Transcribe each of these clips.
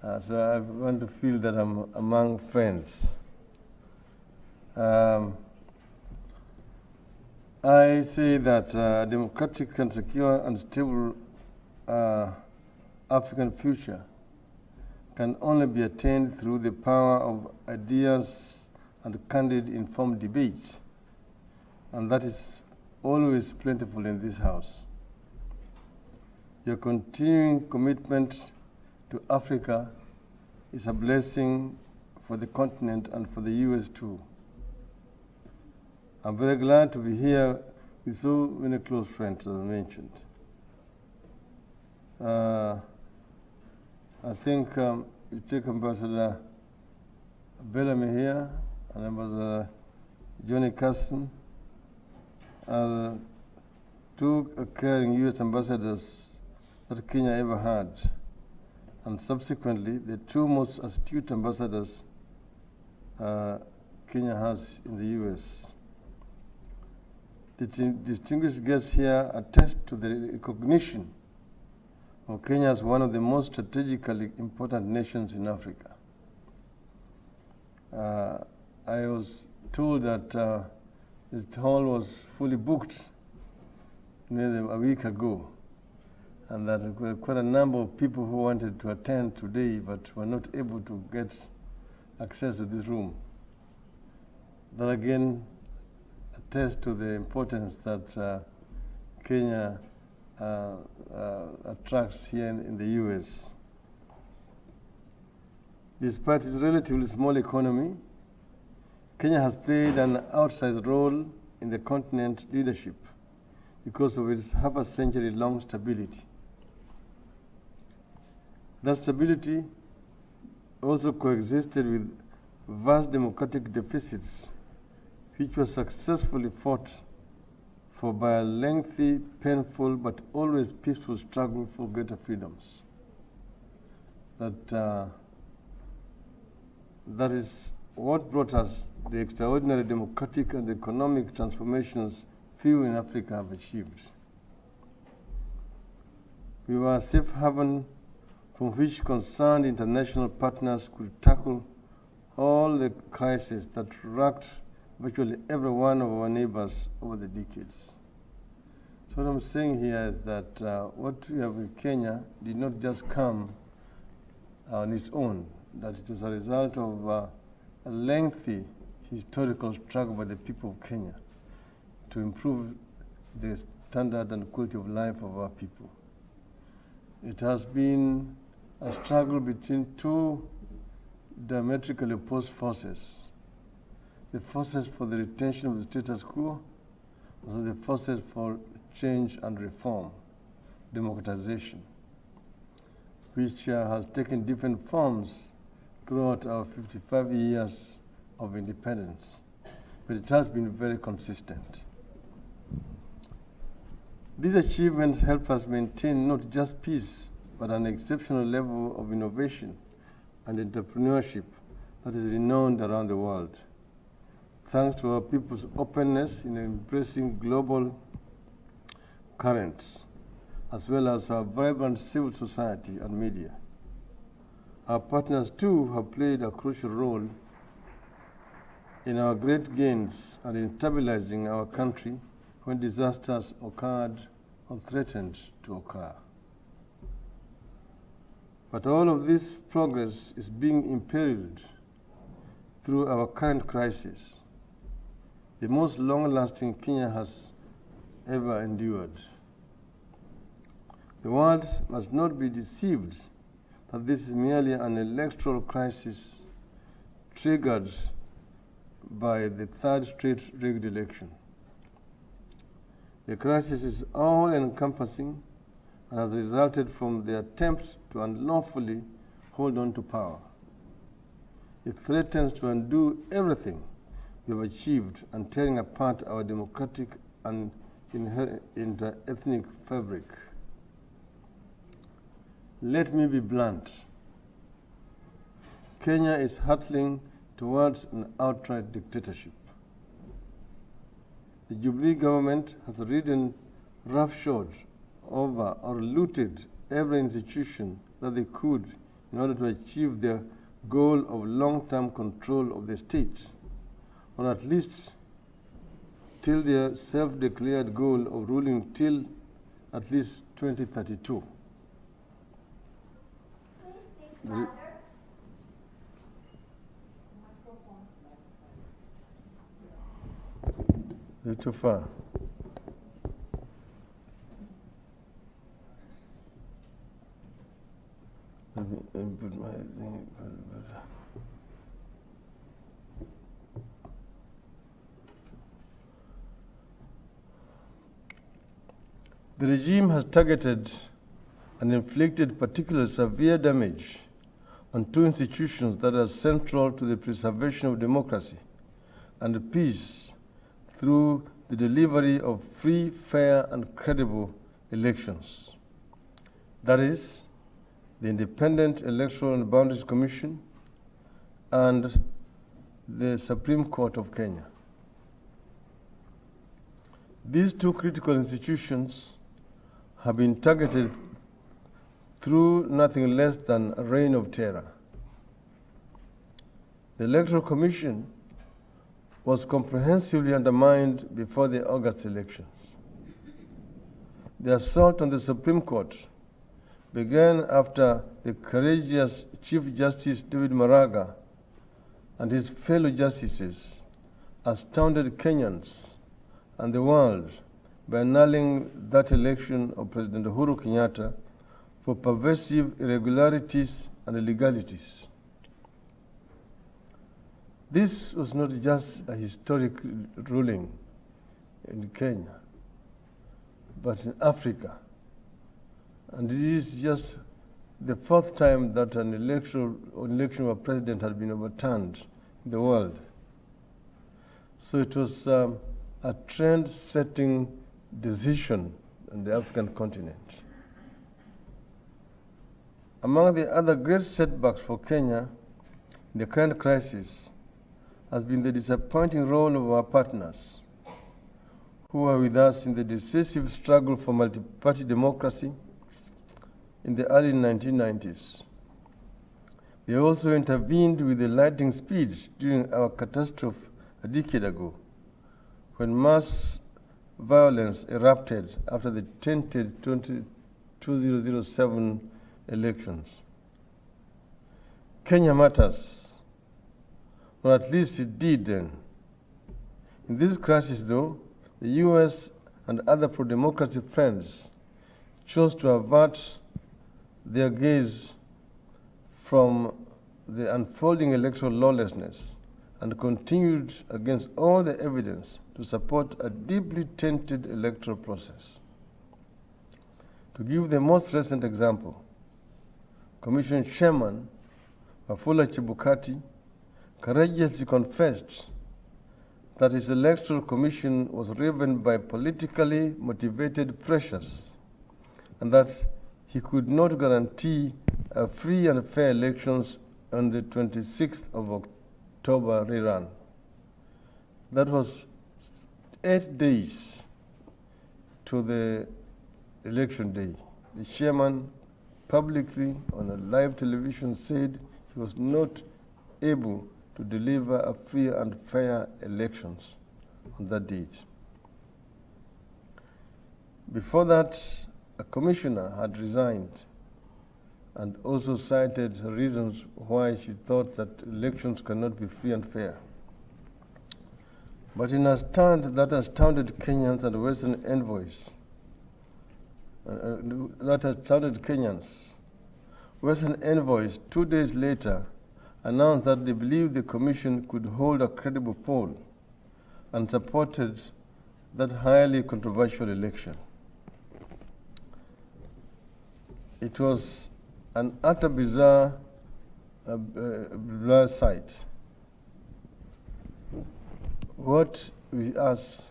So I want to feel that I'm among friends. I say that a democratic and secure and stable African future can only be attained through the power of ideas and candid, informed debate, and that is always plentiful in this House. Your continuing commitment to Africa is a blessing for the continent and for the US too. I'm very glad to be here with so many close friends, as I mentioned. I think you take Ambassador Bellamy here and Ambassador Johnny Carson are two caring US ambassadors that Kenya ever had, and subsequently the two most astute ambassadors Kenya has in the US. The distinguished guests here attest to the recognition of Kenya as one of the most strategically important nations in Africa. I was told that the hall was fully booked nearly a week ago, and that there were quite a number of people who wanted to attend today but were not able to get access to this room. That again attests to the importance that Kenya attracts here in the US. Despite its relatively small economy, Kenya has played an outsized role in the continent's leadership because of its half-a-century-long stability. That stability also coexisted with vast democratic deficits, which were successfully fought for by a lengthy, painful, but always peaceful struggle for greater freedoms. That is what brought us the extraordinary democratic and economic transformations few in Africa have achieved. We were a safe haven from which concerned international partners could tackle all the crises that racked virtually every one of our neighbors over the decades. So what I'm saying here is that what we have in Kenya did not just come on its own, that it was a result of a lengthy historical struggle by the people of Kenya to improve the standard and quality of life of our people. It has been a struggle between two diametrically opposed forces. The forces for the retention of the status quo, also the forces for change and reform, democratization, which has taken different forms throughout our 55 years of independence, but it has been very consistent. These achievements help us maintain not just peace, but an exceptional level of innovation and entrepreneurship that is renowned around the world, thanks to our people's openness in embracing global currents, as well as our vibrant civil society and media. Our partners, too, have played a crucial role in our great gains and in stabilizing our country when disasters occurred or threatened to occur. But all of this progress is being imperiled through our current crisis, the most long-lasting Kenya has ever endured. The world must not be deceived that this is merely an electoral crisis triggered by the third straight rigged election. The crisis is all-encompassing and has resulted from the attempt to unlawfully hold on to power. It threatens to undo everything we have achieved and tearing apart our democratic and inter-ethnic fabric. Let me be blunt. Kenya is hurtling towards an outright dictatorship. The Jubilee government has ridden roughshod over or looted every institution that they could in order to achieve their goal of long-term control of the state, or at least till their self-declared goal of ruling till at least 2032. You're too far. Let me input my thing. The regime has targeted and inflicted particularly severe damage on two institutions that are central to the preservation of democracy and peace through the delivery of free, fair, and credible elections. That is, the Independent Electoral and Boundaries Commission and the Supreme Court of Kenya. These two critical institutions have been targeted through nothing less than a reign of terror. The Electoral Commission was comprehensively undermined before the August elections. The assault on the Supreme Court began after the courageous Chief Justice David Maraga and his fellow justices astounded Kenyans and the world by annulling that election of President Uhuru Kenyatta for pervasive irregularities and illegalities. This was not just a historic ruling in Kenya, but in Africa. And it is just the fourth time that an election of a president had been overturned in the world. So it was a trend-setting decision on the African continent. Among the other great setbacks for Kenya in the current crisis has been the disappointing role of our partners who were with us in the decisive struggle for multi-party democracy in the early 1990s. They also intervened with a lightning speed during our catastrophe a decade ago, when mass violence erupted after the tainted 2007 elections. Kenya matters, or at least it did then. In this crisis, though, the US and other pro-democracy friends chose to avert their gaze from the unfolding electoral lawlessness and continued against all the evidence to support a deeply tainted electoral process. To give the most recent example, Commission Chairman Wafula Chebukati courageously confessed that his electoral commission was driven by politically motivated pressures and that he could not guarantee a free and fair elections on the 26th of October rerun. That was 8 days to the election day. The chairman publicly on a live television said he was not able to deliver a free and fair elections on that date. Before that, a commissioner had resigned and also cited reasons why she thought that elections cannot be free and fair. But in a stand that astounded Kenyans and Western envoys, Western envoys 2 days later announced that they believed the commission could hold a credible poll and supported that highly controversial election. It was an utter bizarre sight. What we asked,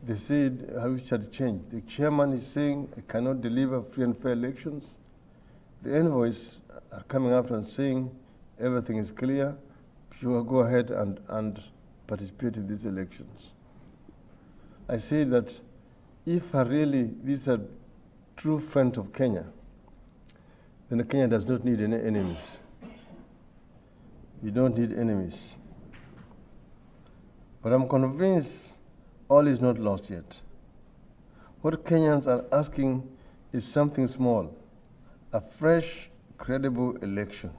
they said how it had changed. The chairman is saying I cannot deliver free and fair elections. The envoys are coming up and saying everything is clear. You will go ahead and participate in these elections. I say that if really these are true friends of Kenya, then Kenya does not need any enemies. We don't need enemies. But I'm convinced all is not lost yet. What Kenyans are asking is something small, a fresh, credible election.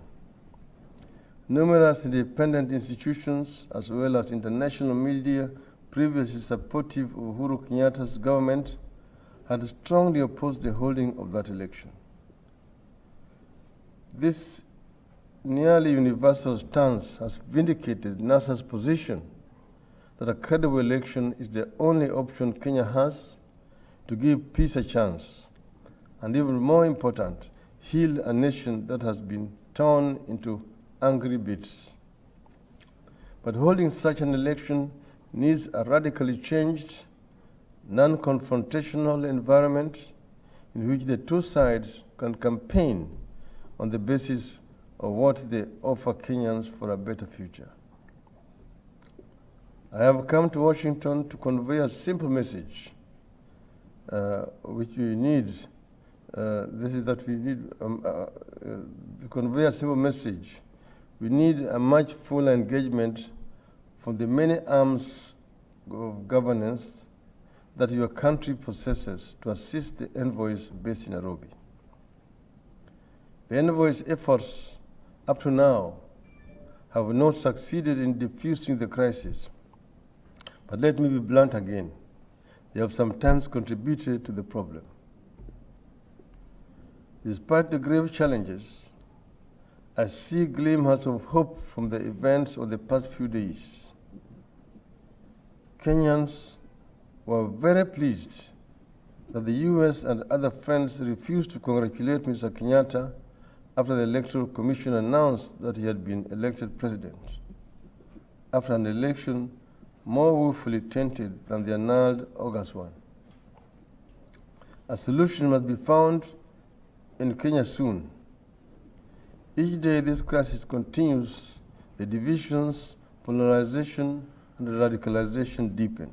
Numerous independent institutions, as well as international media previously supportive of Uhuru Kenyatta's government, had strongly opposed the holding of that election. This nearly universal stance has vindicated NASA's position that a credible election is the only option Kenya has to give peace a chance, and even more important, heal a nation that has been torn into angry bits. But holding such an election needs a radically changed, non-confrontational environment in which the two sides can campaign on the basis of what they offer Kenyans for a better future. I have come to Washington to convey a simple message, which we need. This is that we need to convey a simple message. We need a much fuller engagement from the many arms of governance that your country possesses to assist the envoys based in Nairobi. The envoys' efforts up to now have not succeeded in diffusing the crisis. But let me be blunt again. They have sometimes contributed to the problem. Despite the grave challenges, I see glimmers of hope from the events of the past few days. Kenyans were very pleased that the US and other friends refused to congratulate Mr. Kenyatta after the Electoral Commission announced that he had been elected president, after an election more woefully tainted than the annulled August one. A solution must be found in Kenya soon. Each day this crisis continues, the divisions, polarization, and radicalization deepen.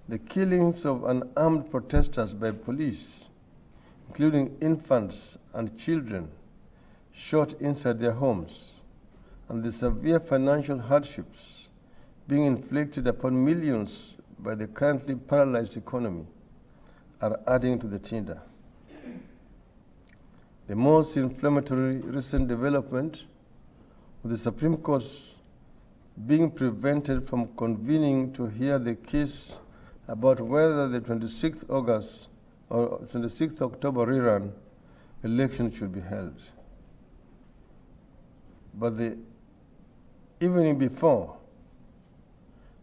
The killings of unarmed protesters by police, including infants and children shot inside their homes, and the severe financial hardships being inflicted upon millions by the currently paralyzed economy, are adding to the tinder. The most inflammatory recent development, with the Supreme Court being prevented from convening to hear the case about whether the 26th August or 26th October rerun election should be held. But the evening before,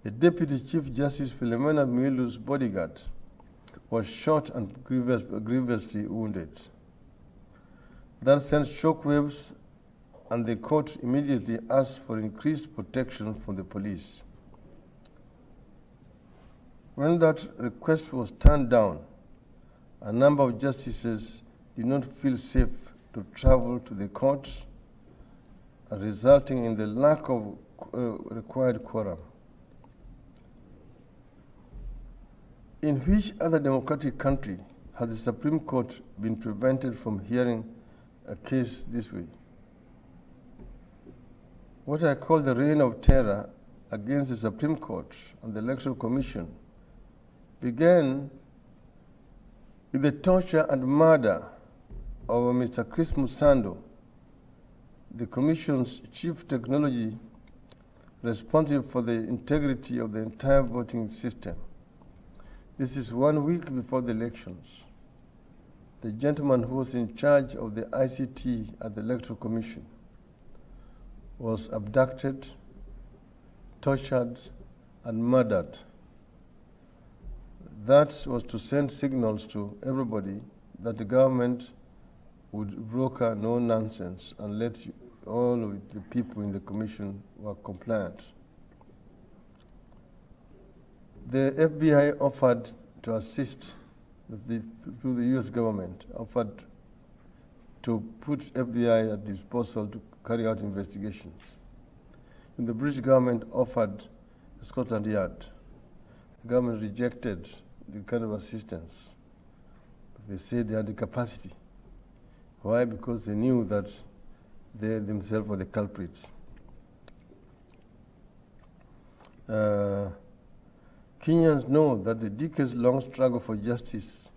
the Deputy Chief Justice Philomena Mwilu's bodyguard was shot and grievously wounded. That sent shockwaves, and the court immediately asked for increased protection from the police. When that request was turned down, a number of justices did not feel safe to travel to the court, resulting in the lack of required quorum. In which other democratic country has the Supreme Court been prevented from hearing a case this way? What I call the reign of terror against the Supreme Court and the Electoral Commission began with the torture and murder of Mr. Chris Musando, the Commission's chief technology responsible for the integrity of the entire voting system. This is 1 week before the elections. The gentleman who was in charge of the ICT at the Electoral Commission was abducted, tortured, and murdered. That was to send signals to everybody that the government would broker no nonsense and let all of the people in the commission were compliant. The FBI offered to assist through the US government, offered to put FBI at disposal to carry out investigations. And the British government offered Scotland Yard. The government rejected the kind of assistance. They said they had the capacity. Why? Because they knew that they themselves were the culprits. Kenyans know that the decades-long struggle for justice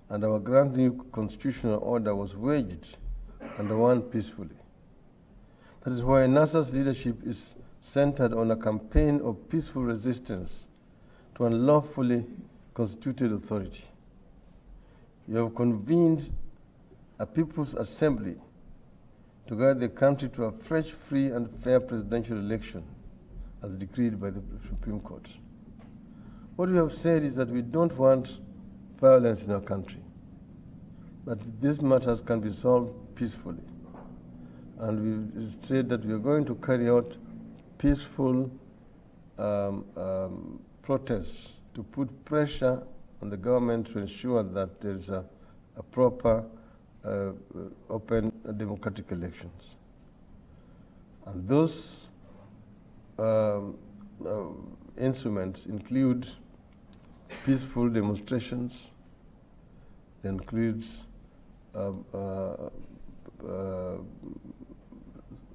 and our grand new constitutional order was waged and won peacefully. That is why NASA's leadership is centered on a campaign of peaceful resistance to unlawfully constituted authority. You have convened a People's Assembly to guide the country to a fresh, free, and fair presidential election as decreed by the Supreme Court. What we have said is that we don't want violence in our country, but these matters can be solved peacefully. And we said that we are going to carry out peaceful protests to put pressure on the government to ensure that there is a proper, open, democratic elections. And those instruments include peaceful demonstrations, they include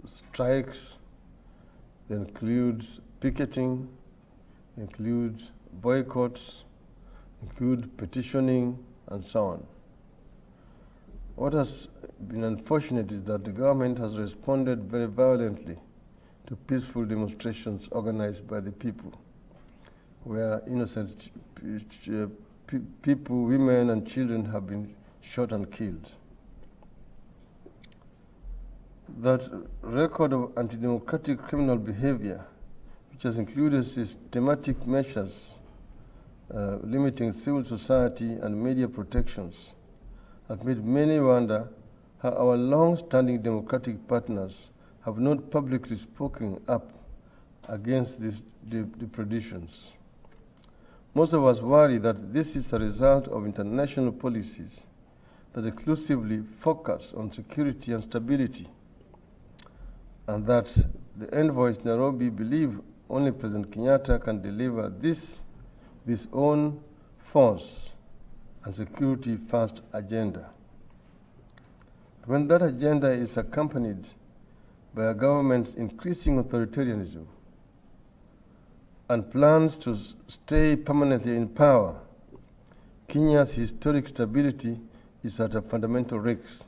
strikes, they include picketing, they include boycotts, include petitioning, and so on. What has been unfortunate is that the government has responded very violently to peaceful demonstrations organized by the people, where innocent people, women and children have been shot and killed. That record of anti-democratic criminal behavior, which has included systematic measures limiting civil society and media protections, have made many wonder how our long-standing democratic partners have not publicly spoken up against these depredations. Most of us worry that this is a result of international policies that exclusively focus on security and stability, and that the envoys in Nairobi believe only President Kenyatta can deliver this own force and security-first agenda. When that agenda is accompanied by a government's increasing authoritarianism and plans to stay permanently in power, Kenya's historic stability is at a fundamental risk.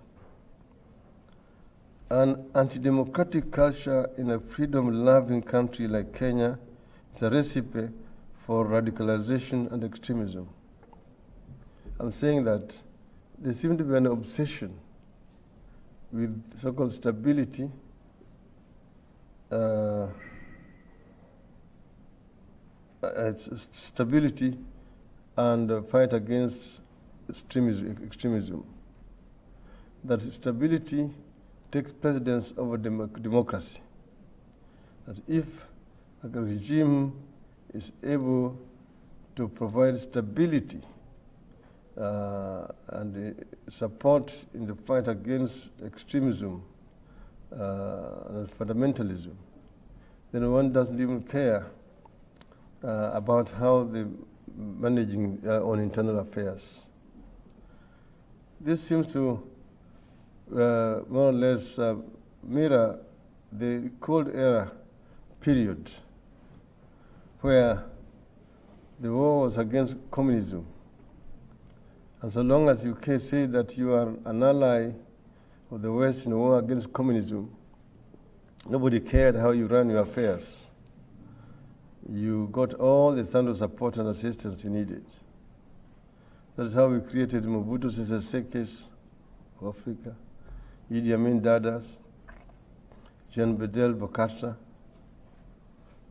An anti-democratic culture in a freedom-loving country like Kenya is a recipe for radicalization and extremism. I'm saying that there seems to be an obsession with so-called stability, and fight against extremism. That stability takes precedence over democracy. That if a regime is able to provide stability and support in the fight against extremism and fundamentalism, then one doesn't even care about how they're managing their own internal affairs. This seems to more or less mirror the Cold Era period, where the war was against communism. And so long as you can say that you are an ally of the West in the war against communism, nobody cared how you ran your affairs. You got all the standard of support and assistance you needed. That's how we created Mobutu Sese Seke's of Africa, Idi Amin Dada's, Jean Bedel Bokassa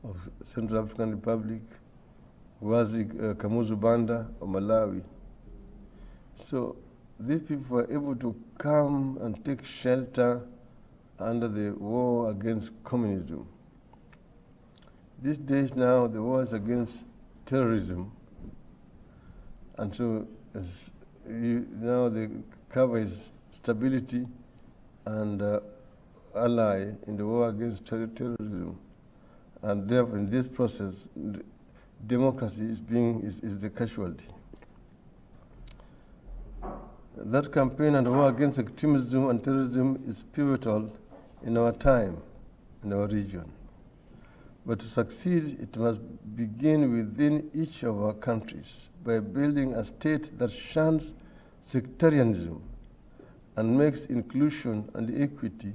of Central African Republic, Wazi Kamuzu Banda of Malawi. So these people were able to come and take shelter under the war against communism. These days now, the war is against terrorism. And so now the cover is stability and ally in the war against terrorism. And therefore, in this process, democracy is the casualty. That campaign and war against extremism and terrorism is pivotal in our time, in our region. But to succeed, it must begin within each of our countries by building a state that shuns sectarianism and makes inclusion and equity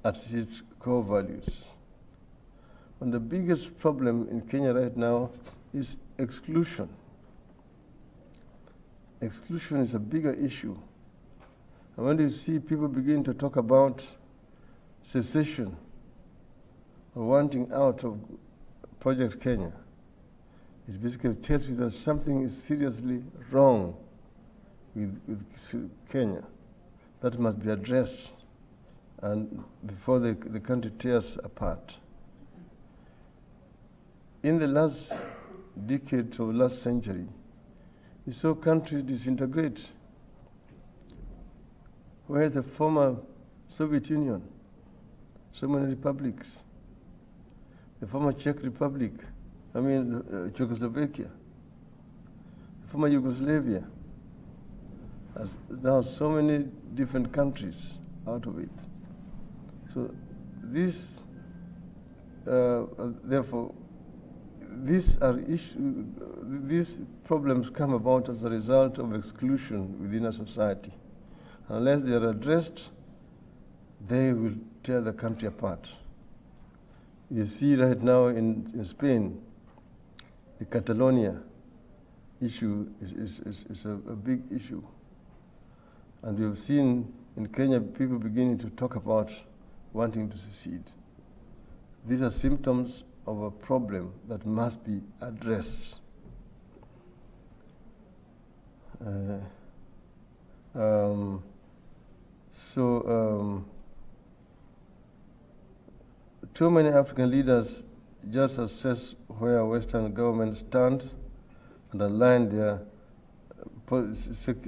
as its core values. And the biggest problem in Kenya right now is exclusion. Exclusion is a bigger issue. And when you see people begin to talk about secession or wanting out of Project Kenya, it basically tells you that something is seriously wrong with Kenya that must be addressed and before the country tears apart. In the last decade of last century, we saw countries disintegrate. Where's the former Soviet Union? So many republics. The former Czech Republic, Czechoslovakia. The former Yugoslavia. Has now so many different countries out of it. So this, therefore, these problems come about as a result of exclusion within a society. Unless they are addressed, they will tear the country apart. You see right now in Spain, the Catalonia issue is a big issue. And we have seen in Kenya people beginning to talk about wanting to secede. These are symptoms of a problem that must be addressed. Too many African leaders just assess where Western governments stand and align their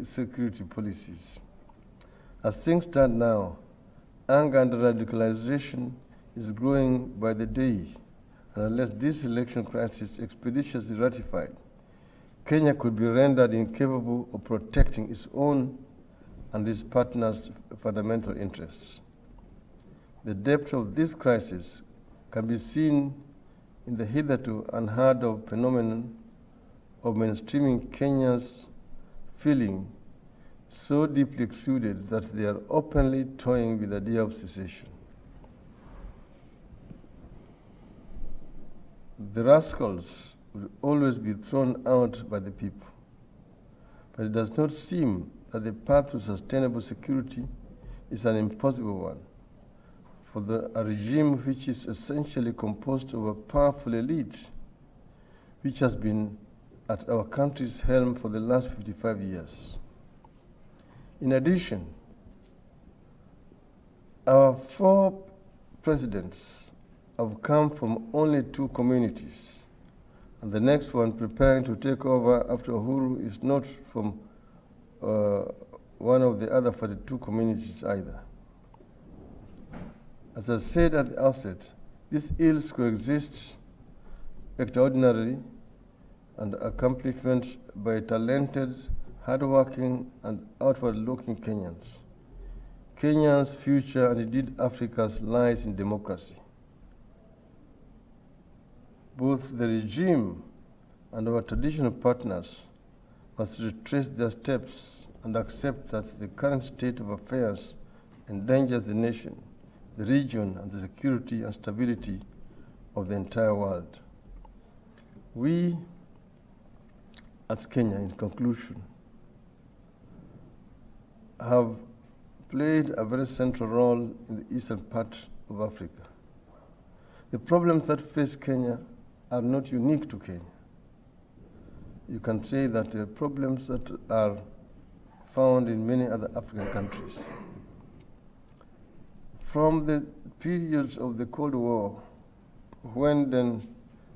security policies. As things stand now, anger and radicalization is growing by the day, and unless this election crisis expeditiously ratified, Kenya could be rendered incapable of protecting its own and its partners' fundamental interests. The depth of this crisis can be seen in the hitherto unheard of phenomenon of mainstreaming Kenyans feeling so deeply excluded that they are openly toying with the idea of secession. The rascals will always be thrown out by the people, but it does not seem that the path to sustainable security is an impossible one for a regime which is essentially composed of a powerful elite which has been at our country's helm for the last 55 years. In addition, our 4 presidents have come from only 2 communities, and the next one preparing to take over after Uhuru is not from one of the other 42 communities either. As I said at the outset, these ills coexist extraordinarily and accomplishments by talented, hardworking, and outward-looking Kenyans. Kenya's future, and indeed Africa's, lies in democracy. Both the regime and our traditional partners must retrace their steps and accept that the current state of affairs endangers the nation, the region, and the security and stability of the entire world. We, as Kenya, in conclusion, have played a very central role in the eastern part of Africa. The problems that face Kenya are not unique to Kenya. You can say that there are problems that are found in many other African countries. From the periods of the Cold War, when then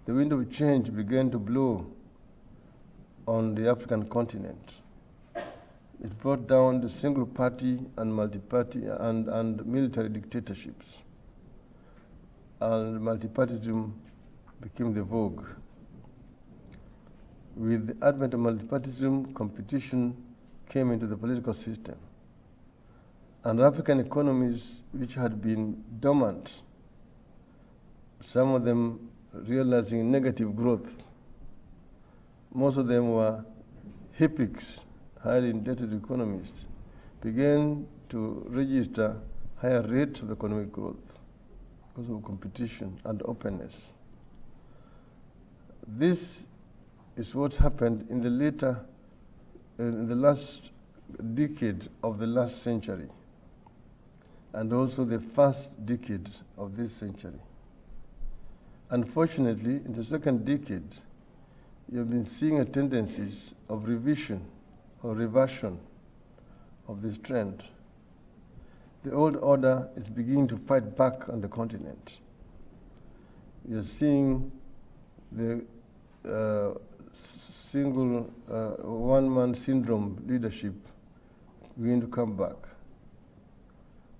the wind of change began to blow on the African continent, it brought down the single party and multi-party and military dictatorships. And multipartyism became the vogue. With the advent of multipartyism, competition came into the political system. And African economies which had been dormant, some of them realizing negative growth, most of them were HIPICs, highly indebted economies, began to register higher rates of economic growth because of competition and openness. This is what happened in the last decade of the last century, and also the first decade of this century. Unfortunately, in the second decade, you've been seeing a tendencies of revision or reversion of this trend. The old order is beginning to fight back on the continent. You're seeing the single one-man syndrome leadership begin to come back.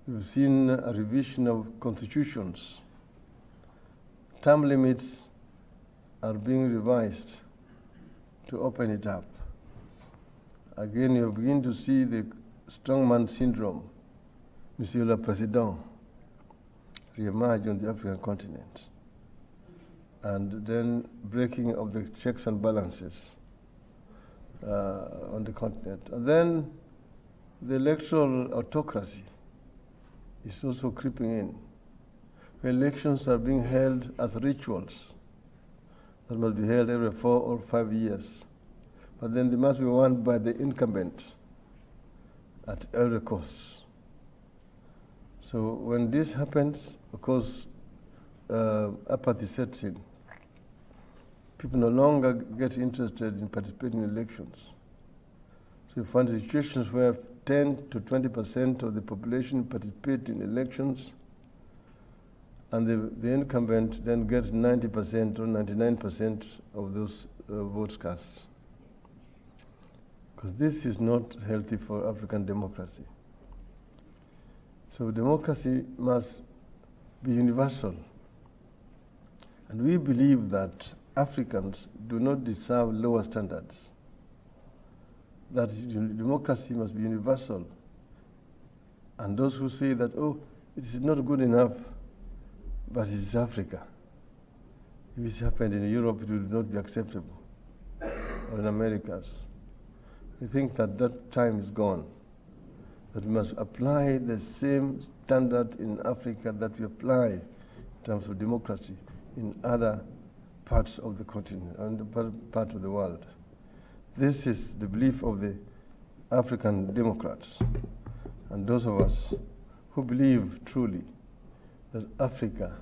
We've seen a revision of constitutions. Term limits are being revised to open it up. Again, you begin to see the strongman syndrome, Monsieur le Président, re-emerge on the African continent. And then breaking of the checks and balances on the continent. And then the electoral autocracy is also creeping in. Elections are being held as rituals that must be held every 4 or 5 years. But then they must be won by the incumbent at every cost. So when this happens, of course, apathy sets in. People no longer get interested in participating in elections. So you find situations where 10 to 20% of the population participate in elections, and the incumbent then gets 90% or 99% of those votes cast. Because this is not healthy for African democracy. So democracy must be universal. And we believe that Africans do not deserve lower standards. That democracy must be universal. And those who say that, oh, it is not good enough, but it is Africa. If it happened in Europe, it would not be acceptable, or in Americas. We think that that time is gone, that we must apply the same standard in Africa that we apply in terms of democracy in other parts of the continent and part of the world. This is the belief of the African Democrats and those of us who believe truly that Africa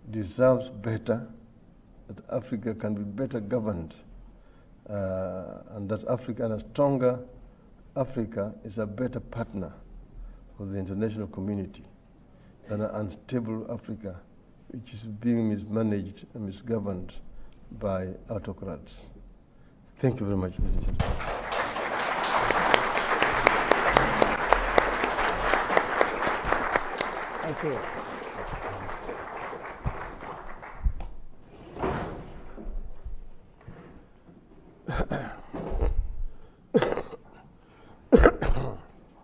deserves better, that Africa can be better governed, and that Africa, and a stronger Africa, is a better partner for the international community than an unstable Africa, which is being mismanaged and misgoverned by autocrats. Thank you very much, ladies and gentlemen. Thank you.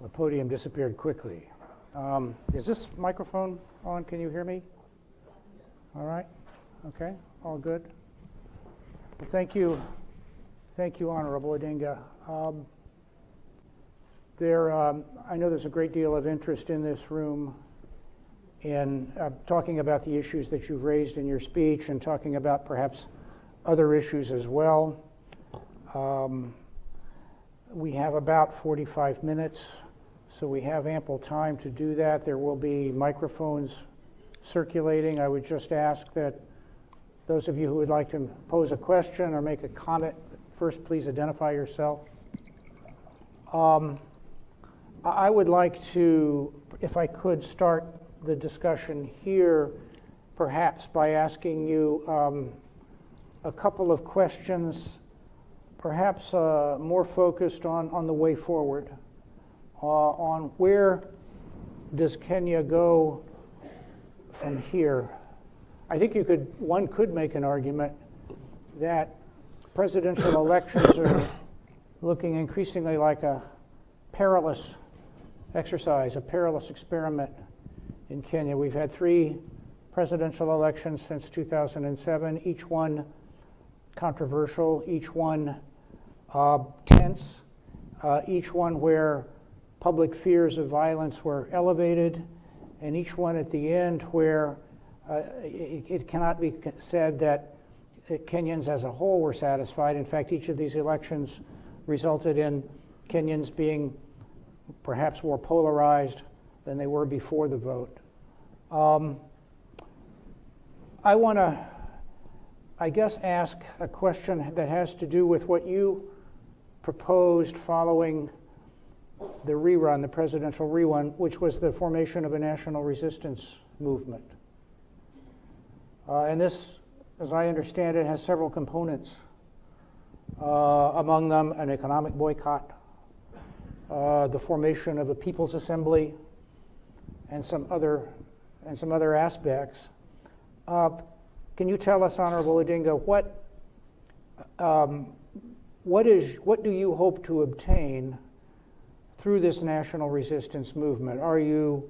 The podium disappeared quickly. Is this microphone on? Can you hear me? All right. Okay. All good. Well, thank you. Thank you, Honorable Odinga. I know there's a great deal of interest in this room in talking about the issues that you've raised in your speech and talking about perhaps other issues as well. We have about 45 minutes, so we have ample time to do that. There will be microphones circulating. I would just ask that those of you who would like to pose a question or make a comment, first please identify yourself. I would like to, if I could, start the discussion here perhaps by asking you a couple of questions, perhaps more focused on the way forward, on where does Kenya go from here. I think one could make an argument that presidential elections are looking increasingly like a perilous exercise, a perilous experiment in Kenya. We've had 3 presidential elections since 2007, each one controversial, each one tense, each one where public fears of violence were elevated, and each one at the end where it cannot be said that Kenyans as a whole were satisfied. In fact, each of these elections resulted in Kenyans being perhaps more polarized than they were before the vote. I want to, I guess, ask a question that has to do with what you proposed following the rerun, the presidential rerun, which was the formation of a national resistance movement. And this, as I understand it, has several components. Among them, an economic boycott, the formation of a people's assembly, and some other aspects. Can you tell us, Honorable Odinga, what do you hope to obtain through this national resistance movement? Are you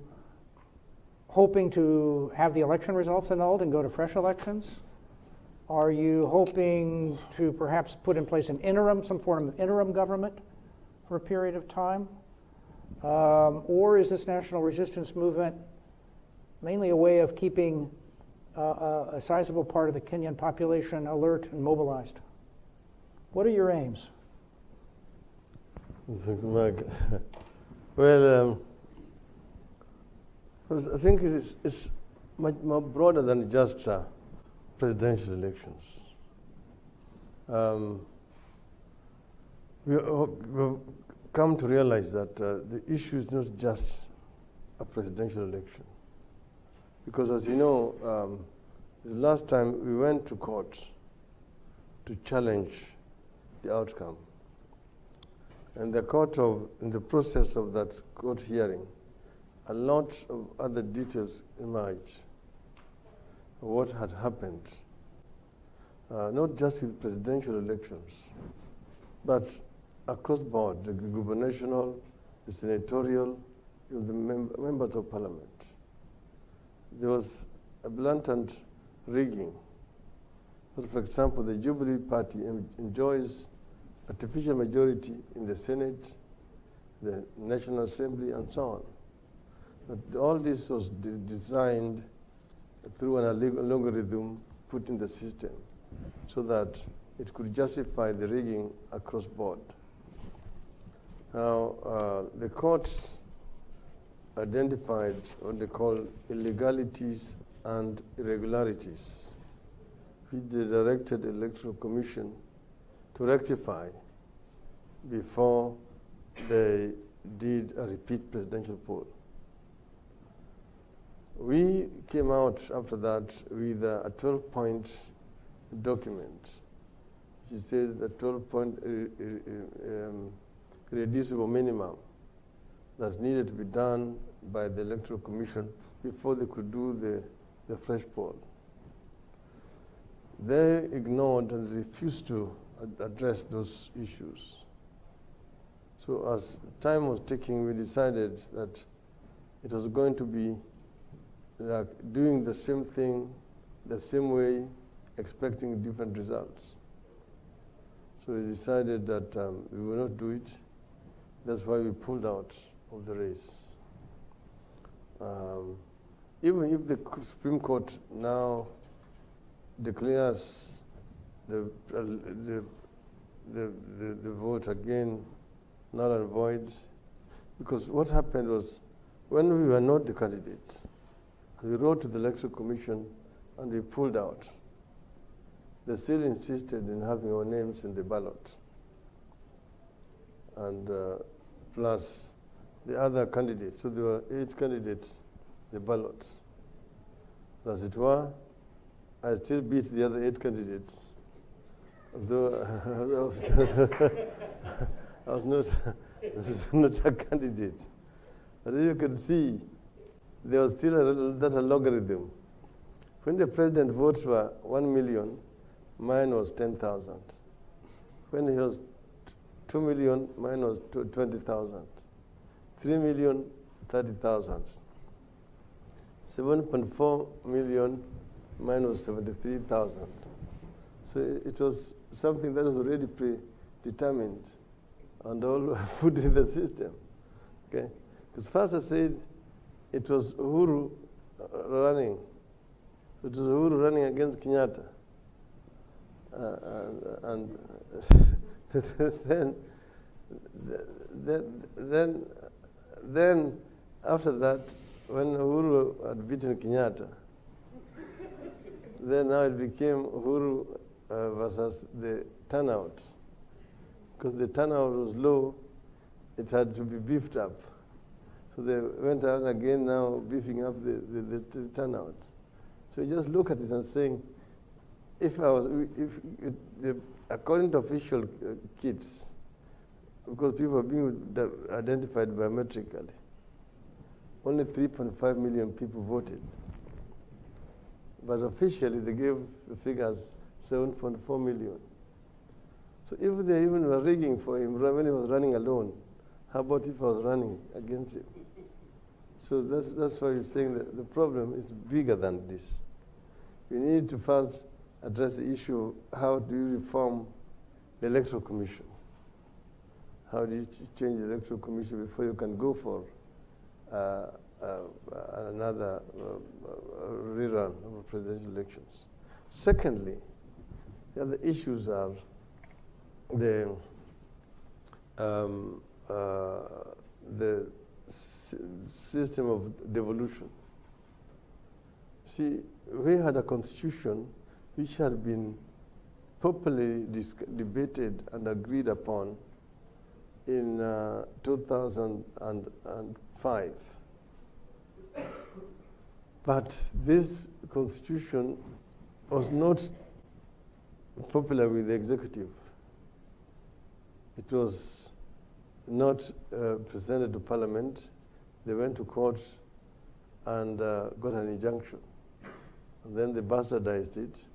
hoping to have the election results annulled and go to fresh elections? Are you hoping to perhaps put in place some form of interim government for a period of time? Or is this national resistance movement mainly a way of keeping a sizable part of the Kenyan population alert and mobilized? What are your aims? Well, I think it's much more broader than just presidential elections. We've come to realize that the issue is not just a presidential election. Because as you know, the last time we went to court to challenge the outcome. And in the process of that court hearing, a lot of other details emerged of what had happened, not just with presidential elections, but across board, the gubernatorial, the senatorial, the members of parliament. There was a blatant rigging. So for example, the Jubilee Party enjoys artificial majority in the Senate, the National Assembly, and so on. But all this was designed through an algorithm put in the system so that it could justify the rigging across board. Now, the courts identified what they call illegalities and irregularities, which they directed the Electoral Commission to rectify before they did a repeat presidential poll. We came out after that with a 12-point document, which says the 12-point reducible minimum that needed to be done by the Electoral Commission before they could do the fresh poll. They ignored and refused to address those issues. So as time was ticking, we decided that it was going to be like doing the same thing, the same way, expecting different results. So we decided that we will not do it. That's why we pulled out of the race. Even if the Supreme Court now declares the vote again null and void, because what happened was when we were not the candidate, we wrote to the Electoral Commission and we pulled out. They still insisted in having our names in the ballot, and plus the other candidates. So there were 8 candidates, the ballot. As it were, I still beat the other 8 candidates, although I was not a candidate. But as you can see, there was still that logarithm. When the president votes were 1 million, mine was 10,000. When he was 2 million minus 20,000. 3 million, 30,000. 7.4 million minus 73,000. So it was something that was already predetermined and all put in the system. Okay? Because first I said it was Uhuru running. So it was Uhuru running against Kenyatta. And then after that, when Uhuru had beaten Kenyatta, then now it became Uhuru versus the turnout. Because the turnout was low, it had to be beefed up. So they went out again now beefing up the turnout. So you just look at it and saying, according to official kits, because people are being identified biometrically, only 3.5 million people voted. But officially, they gave the figures 7.4 million. So if they even were rigging for him when he was running alone, how about if I was running against him? So that's why you're saying that the problem is bigger than this. We need to first address the issue of how do you reform the Electoral Commission? How do you change the Electoral Commission before you can go for another rerun of presidential elections? Secondly, the other issues are the system of devolution. See, we had a constitution which had been properly debated and agreed upon in 2005. But this constitution was not popular with the executive. It was not presented to Parliament. They went to court and got an injunction. And then they bastardized it.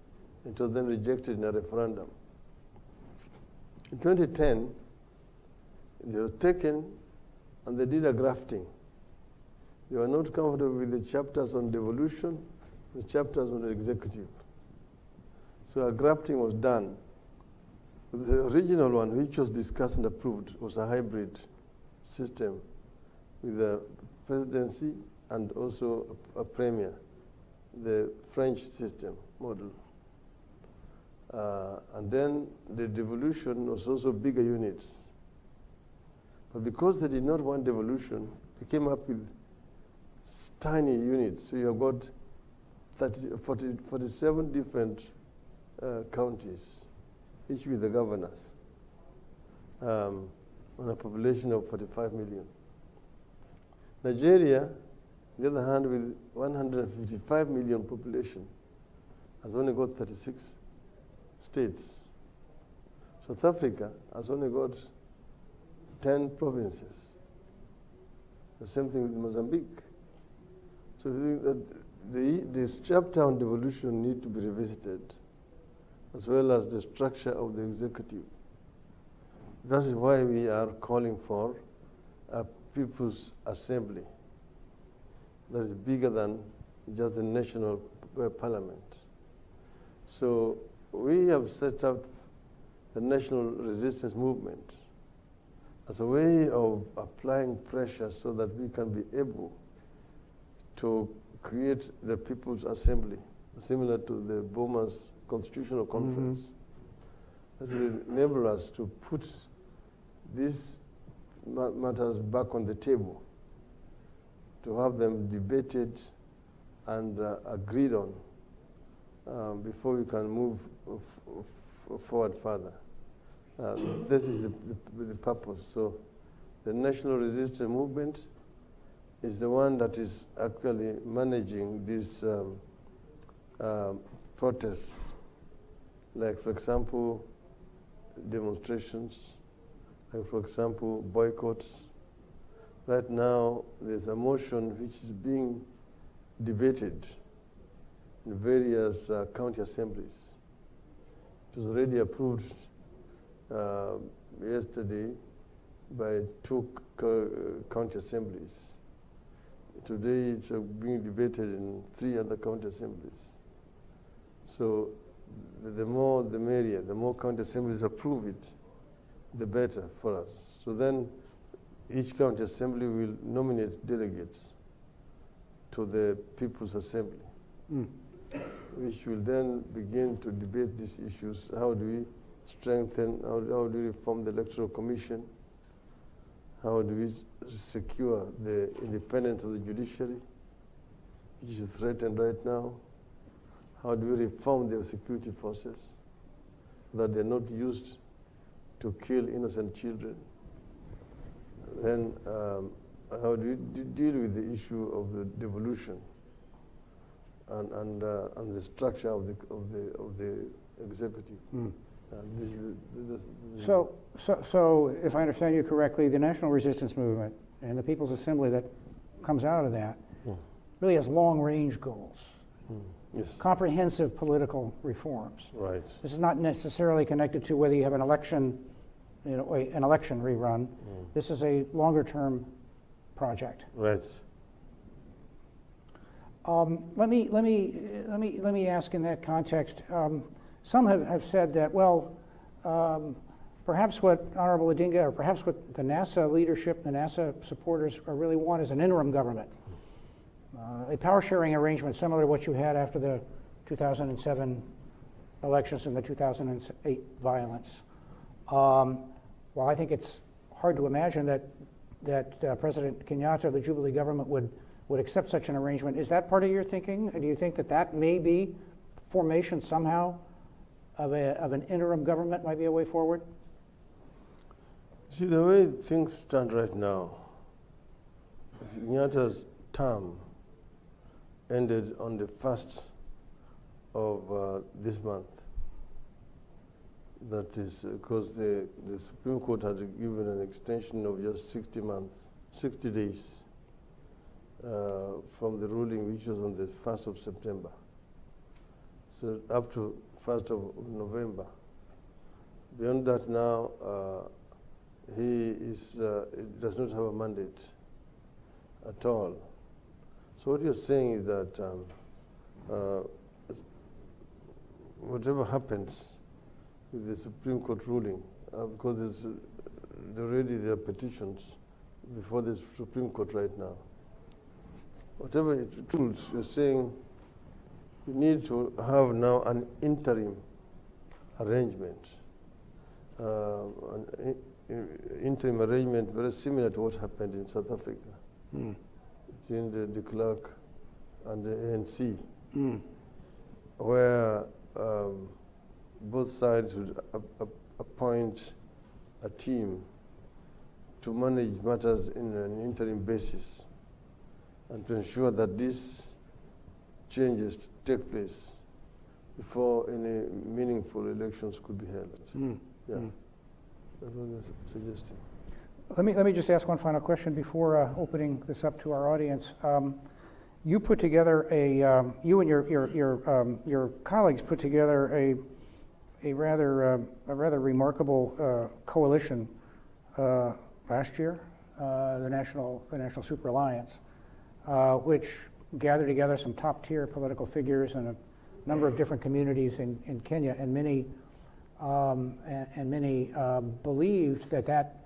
It was then rejected in a referendum. In 2010, they were taken and they did a grafting. They were not comfortable with the chapters on devolution, the chapters on the executive. So a grafting was done. The original one, which was discussed and approved, was a hybrid system with a presidency and also a premier, the French system model. And then the devolution was also bigger units. But because they did not want devolution, they came up with tiny units. So you have got 47 different counties, each with the governors, on a population of 45 million. Nigeria, on the other hand, with 155 million population, has only got 36 states. South Africa has only got 10 provinces. The same thing with Mozambique. So I think that the chapter on devolution need to be revisited, as well as the structure of the executive. That is why we are calling for a People's Assembly that is bigger than just the national parliament. So we have set up the National Resistance Movement as a way of applying pressure so that we can be able to create the People's Assembly, similar to the Burma's Constitutional Conference, that will enable us to put these matters back on the table, to have them debated and agreed on before we can move forward further. This is the purpose. So the National Resistance Movement is the one that is actually managing these protests, like, for example, demonstrations, like, for example, boycotts. Right now, there's a motion which is being debated in various county assemblies. It was already approved yesterday by 2 county assemblies. Today it's being debated in 3 other county assemblies. So the more the merrier. The more county assemblies approve it, the better for us. So then each county assembly will nominate delegates to the People's Assembly, which will then begin to debate these issues. How do we strengthen, how do we reform the Electoral Commission? How do we secure the independence of the judiciary, which is threatened right now? How do we reform their security forces so that they're not used to kill innocent children? Then how do we deal with the issue of the devolution and the structure of the executive? So if I understand you correctly, the National Resistance Movement and the People's Assembly that comes out of that really has long-range goals. Yes. Comprehensive political reforms. Right. This is not necessarily connected to whether you have an election, an election rerun. This is a longer-term project. Right. Let me ask in that context. Some have said that, well, perhaps what Honorable Odinga, or perhaps what the NASA leadership, the NASA supporters really want is an interim government. A power-sharing arrangement similar to what you had after the 2007 elections and the 2008 violence. While I think it's hard to imagine that President Kenyatta, the Jubilee government, would accept such an arrangement, is that part of your thinking? Do you think that may be formation somehow of an interim government might be a way forward? See, the way things stand right now, Kenyatta's term ended on the 1st of this month. That is because the Supreme Court had given an extension of just 60 days from the ruling, which was on the 1st of September. So up to 1st of November. Beyond that now, he does not have a mandate at all. So what you're saying is that whatever happens with the Supreme Court ruling, because already there are petitions before the Supreme Court right now. Whatever it rules, you're saying you need to have now an interim arrangement, interim arrangement very similar to what happened in South Africa between the clerk and the ANC, where both sides would appoint a team to manage matters in an interim basis and to ensure that these changes take place before any meaningful elections could be held. Yeah, that's what I'm suggesting. Let me just ask one final question before opening this up to our audience. You put together you and your colleagues put together a rather remarkable coalition last year, the National Super Alliance, which gathered together some top-tier political figures and a number of different communities in Kenya, and many believed that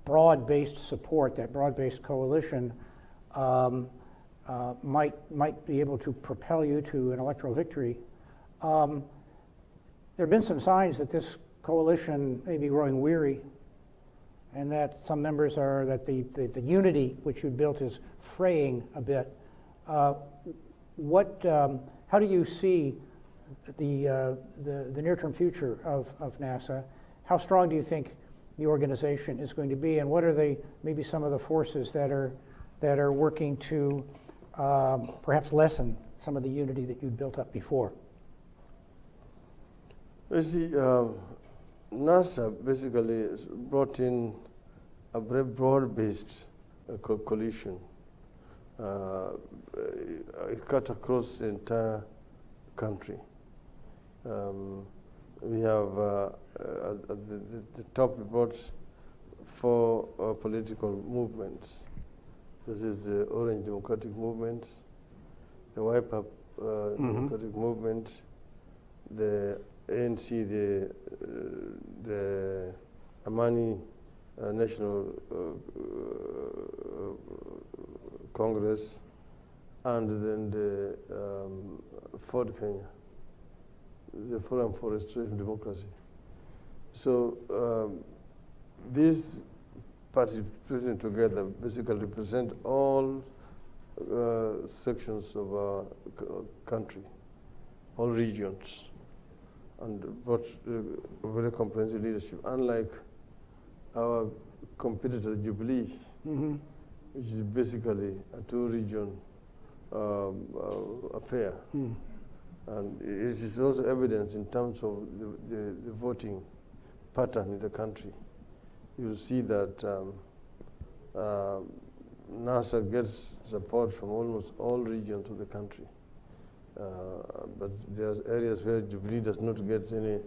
broad-based support, that broad-based coalition, might be able to propel you to an electoral victory. There have been some signs that this coalition may be growing weary, and that some members that the unity which you built is fraying a bit. How do you see the near-term future of NASA? How strong do you think the organization is going to be, and what are maybe some of the forces that are working to perhaps lessen some of the unity that you built up before? You see, NASA basically brought in a very broad-based coalition. It cut across the entire country. We have at the top reports 4 political movements. This is the Orange Democratic Movement, the Wipe Up Democratic Movement, the ANC, the Amani National Congress, and then the Ford Kenya, the Forum for Restoration Democracy. So these parties putting together basically represent all sections of our country, all regions, and brought very comprehensive leadership, unlike our competitor Jubilee, which is basically a 2-region affair. And it is also evidence in terms of the voting pattern in the country. You'll see that NASA gets support from almost all regions of the country. But there's areas where Jubilee does not get any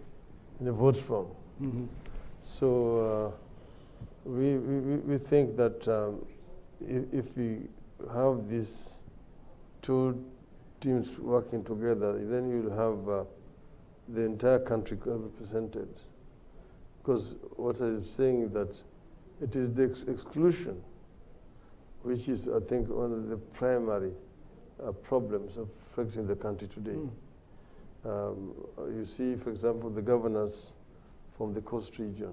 votes from. So we think that if we have these 2 teams working together, then you'll have the entire country represented. Because what I'm saying is that it is the exclusion, which is, I think, one of the primary problems affecting the country today. You see, for example, the governors from the coast region,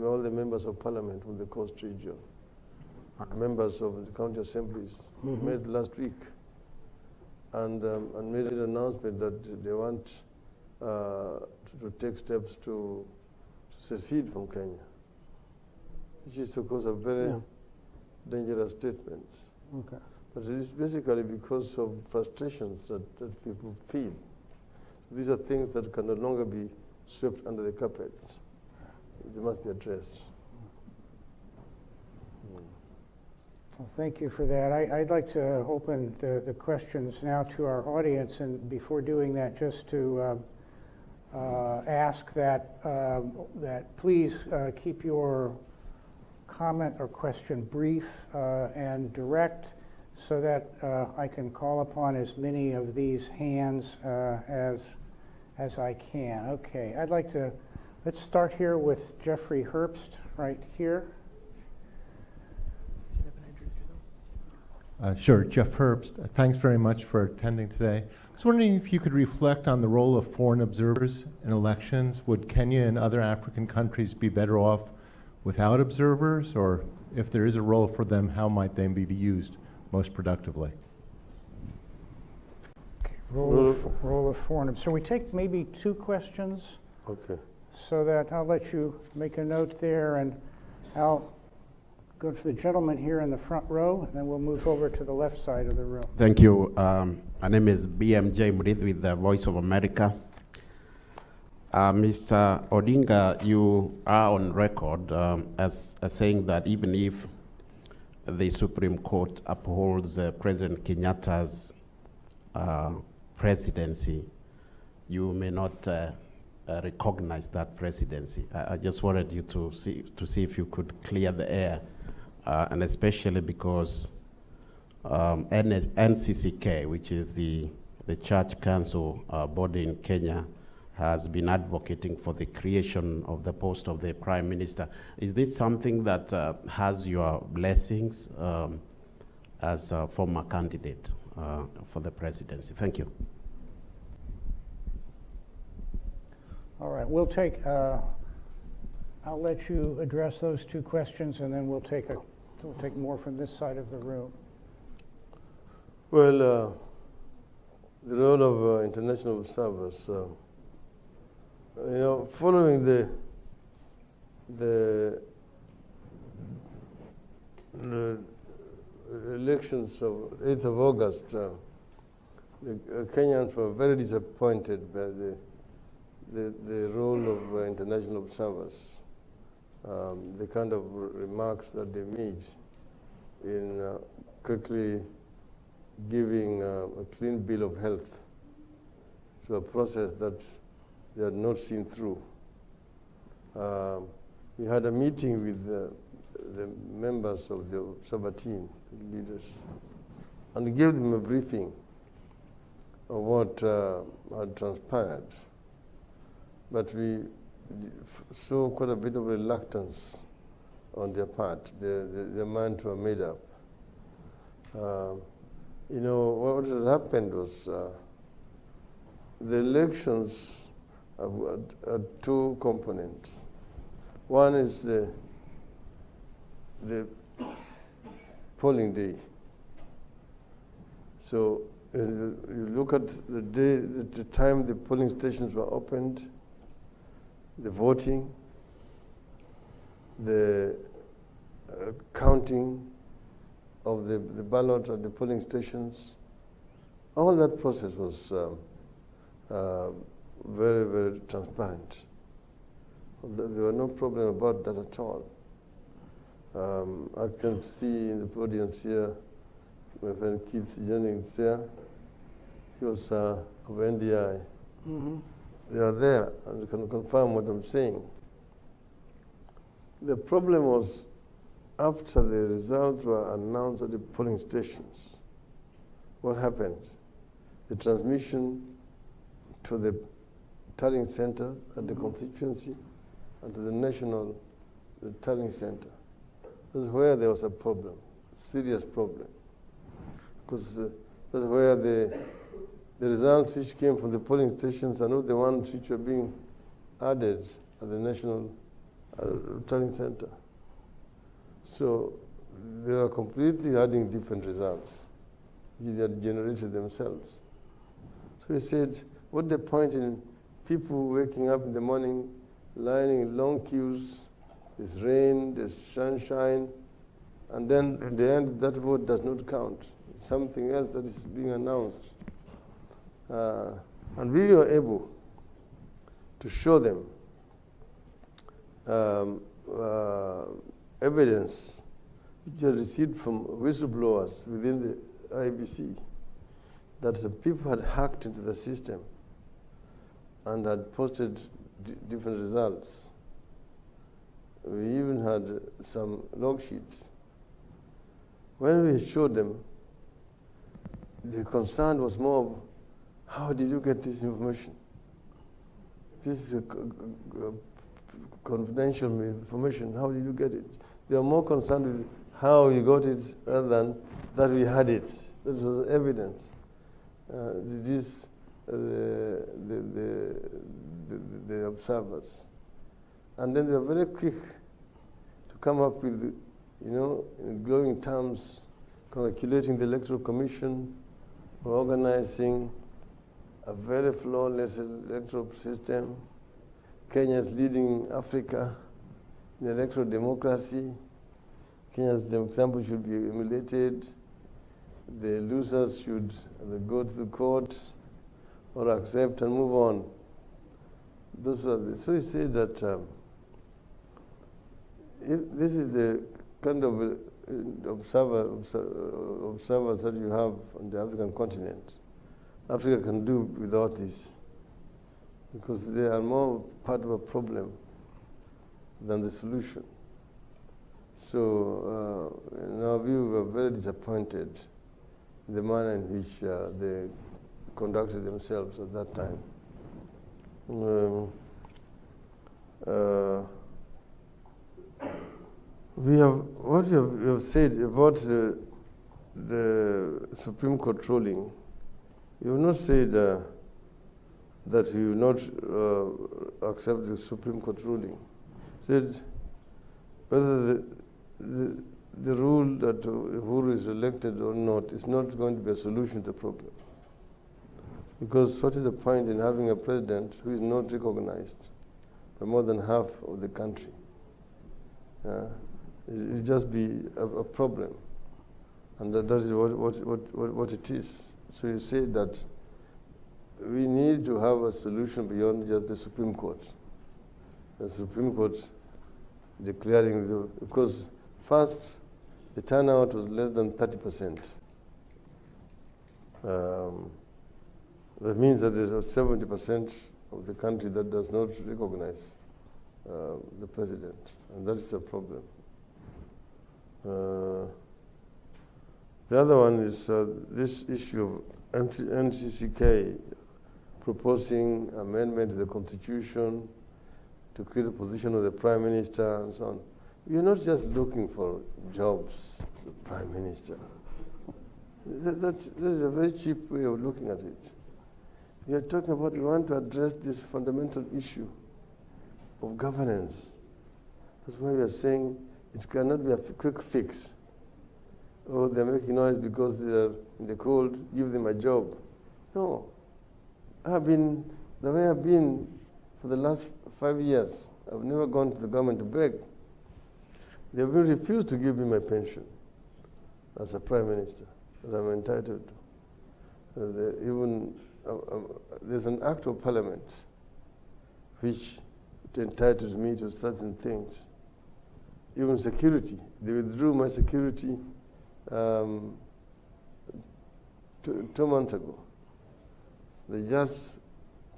all the members of parliament from the coast region, members of the county assemblies met last week and made an announcement that they want to take steps to secede from Kenya, which is, of course, a very dangerous statement. But it is basically because of frustrations that people feel. These are things that can no longer be swept under the carpet. They must be addressed. Well, thank you for that. I'd like to open the questions now to our audience, and before doing that, just to ask that please keep your comment or question brief and direct, so that I can call upon as many of these hands as I can. Okay, let's start here with Jeffrey Herbst right here. Sure, Jeff Herbst. Thanks very much for attending today. I was wondering if you could reflect on the role of foreign observers in elections. Would Kenya and other African countries be better off without observers, or if there is a role for them, how might they be used most productively? Okay, role of foreign. So we take maybe 2 questions. Okay. So that I'll let you make a note there, and I'll go to the gentleman here in the front row, and then we'll move over to the left side of the room. Thank you. My name is BMJ Murid with the Voice of America. Mr. Odinga, you are on record as saying that even if the Supreme Court upholds President Kenyatta's presidency, you may not recognize that presidency. I just wanted you to see if you could clear the air, and especially because NCCK, which is the Church Council body in Kenya, has been advocating for the creation of the post of the Prime Minister. Is this something that has your blessings as a former candidate for the presidency? Thank you. All right, we'll take, I'll let you address those 2 questions, and then we'll take more from this side of the room. Well, the role of international observers, following the elections of 8th of August, the Kenyans were very disappointed by the role of international observers, the kind of remarks that they made in quickly giving a clean bill of health to a process that they had not seen through. We had a meeting with the members of the Observer team, the leaders, and gave them a briefing of what had transpired. But we saw quite a bit of reluctance on their part. Their minds were made up. You know, what had happened was the elections had two components. One is the polling day. So you look at the day, the time the polling stations were opened, the voting, the counting of the ballot at the polling stations. All that process was very, very transparent. There were no problem about that at all. I can see in the audience here, my friend Keith Jennings there. He was of NDI. Mm-hmm. They are there and can confirm what I'm saying. The problem was after the results were announced at the polling stations, what happened? The transmission to the tallying center at the constituency and to the national tallying center. That's where there was a problem, serious problem. Because that's where the results which came from the polling stations are not the ones which were being added at the national tallying center. So they are completely adding different results, which they had generated themselves. So he said, what's the point in people waking up in the morning, lining in long queues, there's rain, there's sunshine, and then in the end that vote does not count. It's something else that is being announced. And we were able to show them evidence which are received from whistleblowers within the IBC that the people had hacked into the system and had posted different results. We even had some log sheets. When we showed them, the concern was more of, how did you get this information? This is a confidential information. How did you get it? They are more concerned with how you got it rather than that we had it. That was evidence. The observers. And then they were very quick to come up with, in glowing terms, congratulating the Electoral Commission for organizing a very flawless electoral system. Kenya is leading Africa in electoral democracy. Kenya's example should be emulated. The losers should go to the court or accept and move on. So he said that if this is the kind of observers that you have on the African continent, Africa can do without this, because they are more part of a problem than the solution. So in our view, we were very disappointed in the manner in which they conducted themselves at that time. What you have said about the Supreme Court ruling, you have not said that you will not accept the Supreme Court ruling. Said whether the rule that Uhuru is elected or not is not going to be a solution to the problem. Because what is the point in having a president who is not recognized by more than half of the country? It will just be a problem. And that is what it is. So you say that we need to have a solution beyond just the Supreme Court. The Supreme Court declaring because first the turnout was less than 30%. That means that there's 70% of the country that does not recognize the president, and that is a problem. The other one is this issue of NCCK proposing amendment to the Constitution to create a position of the Prime Minister and so on. You're not just looking for jobs, the Prime Minister. That is a very cheap way of looking at it. You're talking about we want to address this fundamental issue of governance. That's why we are saying it cannot be a quick fix. Oh, they're making noise because they're in the cold, give them a job. No. The way I've been for the last 5 years, I've never gone to the government to beg. They've refused to give me my pension as a Prime Minister that I'm entitled to. There's an act of parliament which entitles me to certain things. Even security. They withdrew my security 2 months ago. They just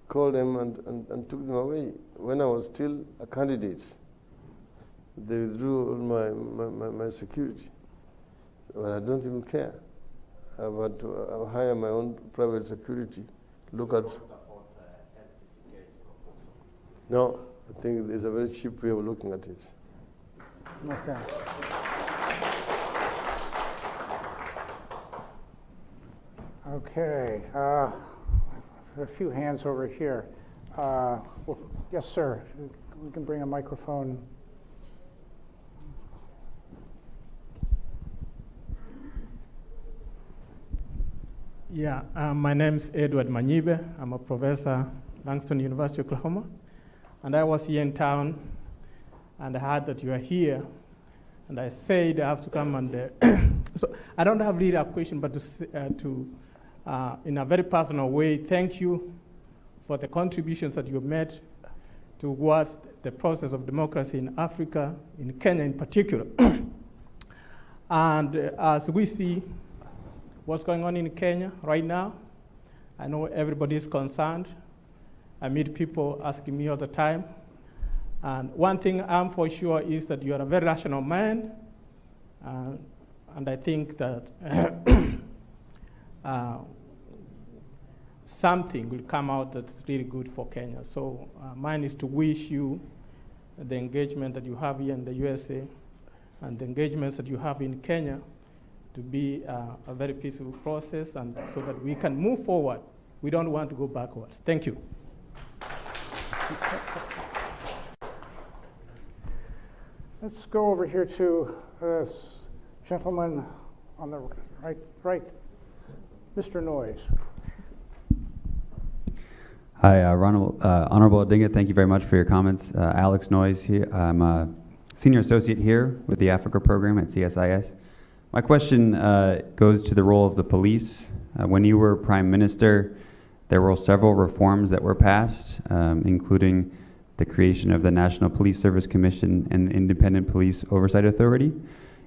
called them and took them away when I was still a candidate. They withdrew all my security. Well, I don't even care. But I'll hire my own private security. Look at. No, I think there's a very cheap way of looking at it. Okay. Okay. A few hands over here. Well, yes, sir. We can bring a microphone. Yeah, my name is Edward Manyibe. I'm a professor at Langston University, Oklahoma. And I was here in town, and I heard that you are here. And I said I have to come and... so I don't have really a question, but in a very personal way, thank you for the contributions that you've made towards the process of democracy in Africa, in Kenya in particular. And as we see what's going on in Kenya right now, I know everybody is concerned. I meet people asking me all the time. And one thing I'm for sure is that you are a very rational man. And I think that something will come out that's really good for Kenya. So mine is to wish you the engagement that you have here in the USA and the engagements that you have in Kenya to be a very peaceful process, and so that we can move forward. We don't want to go backwards. Thank you. Let's go over here to this gentleman on the right. Mr. Noyes. Hi, Honorable Odinga, thank you very much for your comments. Alex Noyes here. I'm a senior associate here with the Africa program at CSIS. My question goes to the role of the police. When you were Prime Minister, there were several reforms that were passed, including the creation of the National Police Service Commission and the Independent Police Oversight Authority,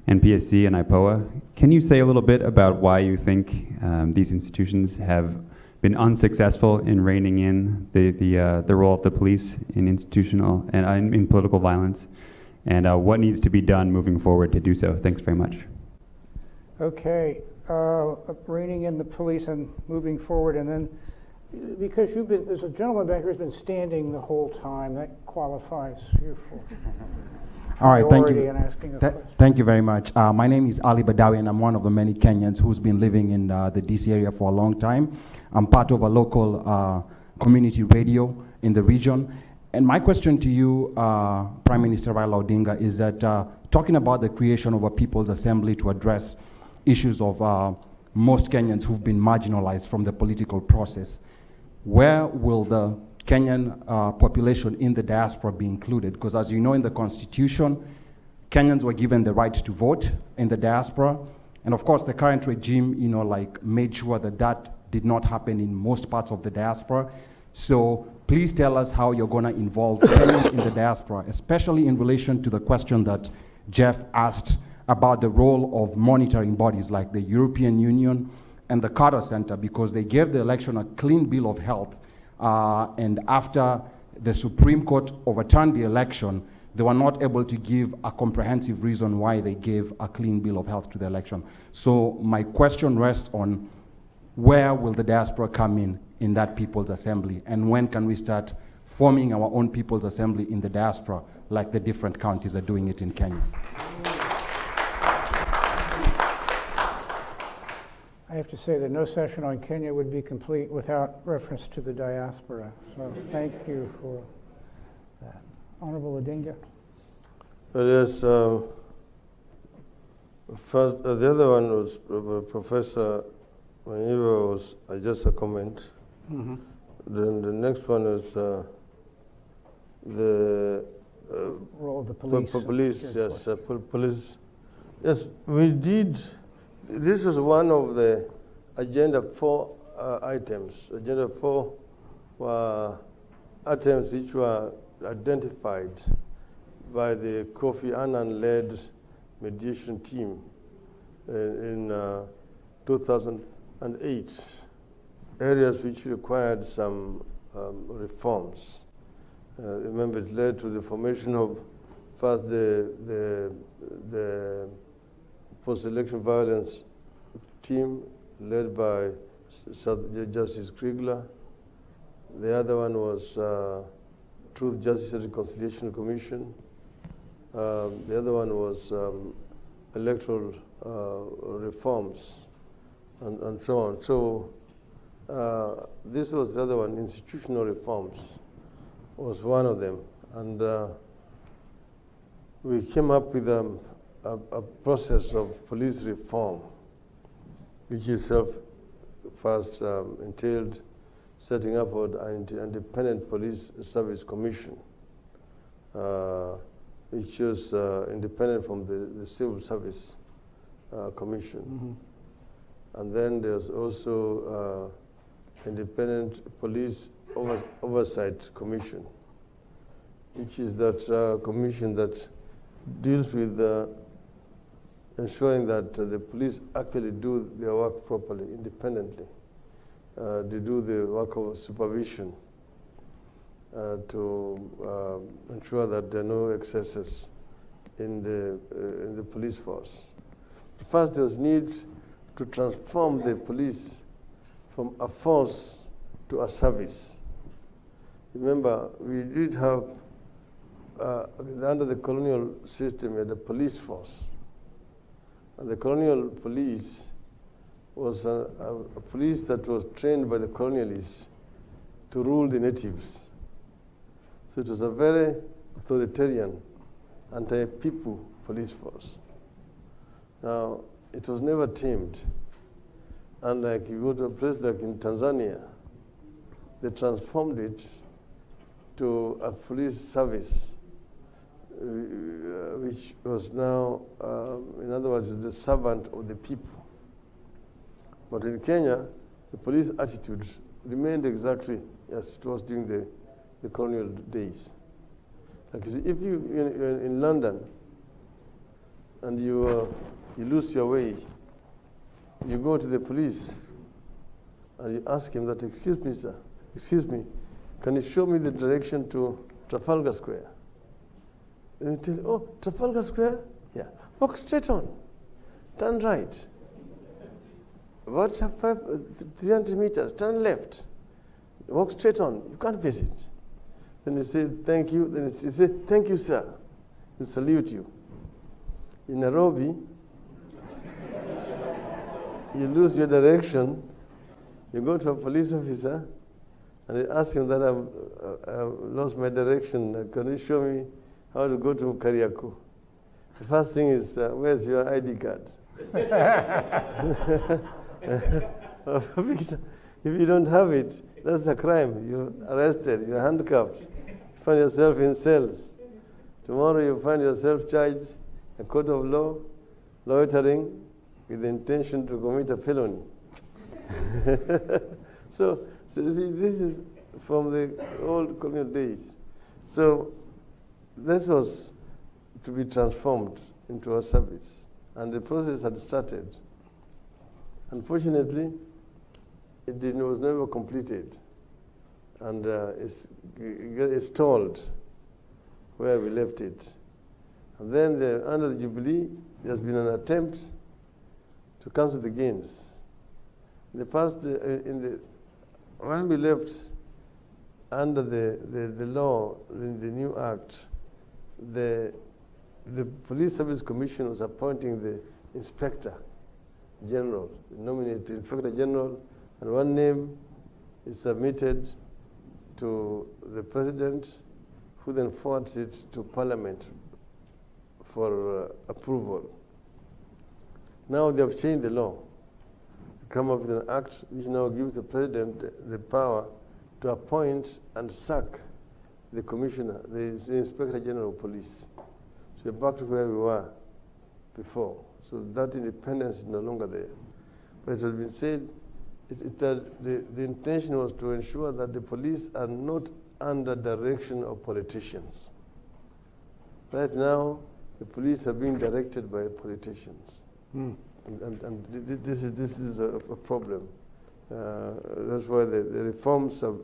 NPSC and IPOA. Can you say a little bit about why you think these institutions have been unsuccessful in reining in the role of the police in institutional and in political violence, and what needs to be done moving forward to do so? Thanks very much. Okay, reining in the police and moving forward, and then because there's a gentleman back here who's been standing the whole time, that qualifies you for all right, thank you. And asking a question. Thank you very much. My name is Ali Badawi, and I'm one of the many Kenyans who's been living in the DC area for a long time. I'm part of a local community radio in the region. And my question to you, Prime Minister Raila Odinga, is that talking about the creation of a People's Assembly to address issues of most Kenyans who've been marginalized from the political process, where will the Kenyan population in the diaspora be included? Because as you know, in the Constitution, Kenyans were given the right to vote in the diaspora. And of course, the current regime, made sure that that did not happen in most parts of the diaspora. So please tell us how you're going to involve Kenyans in the diaspora, especially in relation to the question that Jeff asked about the role of monitoring bodies like the European Union and the Carter Center, because they gave the election a clean bill of health and after the Supreme Court overturned the election, they were not able to give a comprehensive reason why they gave a clean bill of health to the election. So my question rests on where will the diaspora come in that People's Assembly, and when can we start forming our own People's Assembly in the diaspora like the different counties are doing it in Kenya? I have to say that no session on Kenya would be complete without reference to the diaspora. So thank you for that. Honorable Odinga. Yes, first, the other one was Professor Manyiwa was just a comment. Mm-hmm. Then the next one is the Role of the police. Police, yes, police. Yes, we did. This was one of the Agenda 4 items. Agenda 4 were items which were identified by the Kofi Annan-led mediation team in 2008, areas which required some reforms. Remember, it led to the formation of first the post-election violence team led by Justice Kriegler. The other one was Truth, Justice and Reconciliation Commission. The other one was electoral reforms and so on. So this was the other one, institutional reforms was one of them. And we came up with a process of police reform, which itself first entailed setting up an independent police service commission, which was independent from the civil service commission. Mm-hmm. And then there's also independent police oversight commission, which is that commission that deals with ensuring that the police actually do their work properly, independently. They do the work of supervision to ensure that there are no excesses in the police force. First, there was need to transform the police from a force to a service. Remember, we did have, under the colonial system, we had a police force. And the colonial police was a police that was trained by the colonialists to rule the natives. So it was a very authoritarian, anti-people police force. Now, it was never tamed. And like you go to a place like in Tanzania, they transformed it to a police service, which was now, in other words, the servant of the people. But in Kenya, the police attitude remained exactly as it was during the colonial days. Like you see, if you're in London and you lose your way, you go to the police and you ask him that, excuse me, sir, excuse me, can you show me the direction to Trafalgar Square? And you tell, oh, Trafalgar Square? Yeah. Walk straight on. Turn right. About 300 meters, turn left. Walk straight on. You can't miss it. Then you say, thank you. Then you say, thank you, sir. He'll salute you. In Nairobi, you lose your direction. You go to a police officer and you ask him that I've lost my direction. Can you show me how to go to Kariako? The first thing is, where's your ID card? If you don't have it, that's a crime. You're arrested, you're handcuffed, you find yourself in cells. Tomorrow you find yourself charged in a court of law, loitering with the intention to commit a felony. So see, this is from the old colonial days. So this was to be transformed into a service, and the process had started. Unfortunately, it was never completed. and it's stalled where we left it. And then under the Jubilee, there's been an attempt to cancel the gains. In the past, when we left under the law, the new act, the Police Service Commission was appointing the Inspector General, nominated Inspector General, and one name is submitted to the President, who then forwards it to Parliament for approval. Now they have changed the law, come up with an act which now gives the President the power to appoint and sack the Commissioner, the Inspector General of Police. So we're back to where we were before. So that independence is no longer there. But it has been said, the intention was to ensure that the police are not under direction of politicians. Right now, the police are being directed by politicians. And this is a problem. That's why the reforms have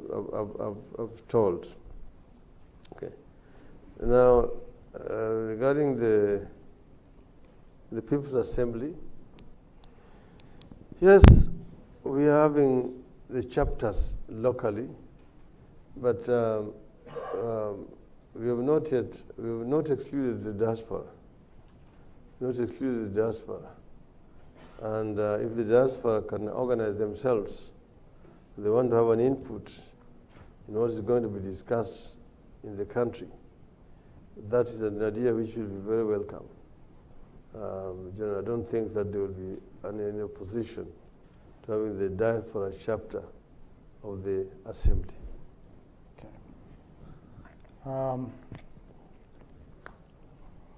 stalled. Okay. Now, regarding the People's Assembly, yes, we are having the chapters locally, but we have not excluded the diaspora. And if the diaspora can organize themselves, they want to have an input in what is going to be discussed in the country. That is an idea which will be very welcome. I don't think that there will be any opposition to having the diaspora chapter of the Assembly. Okay.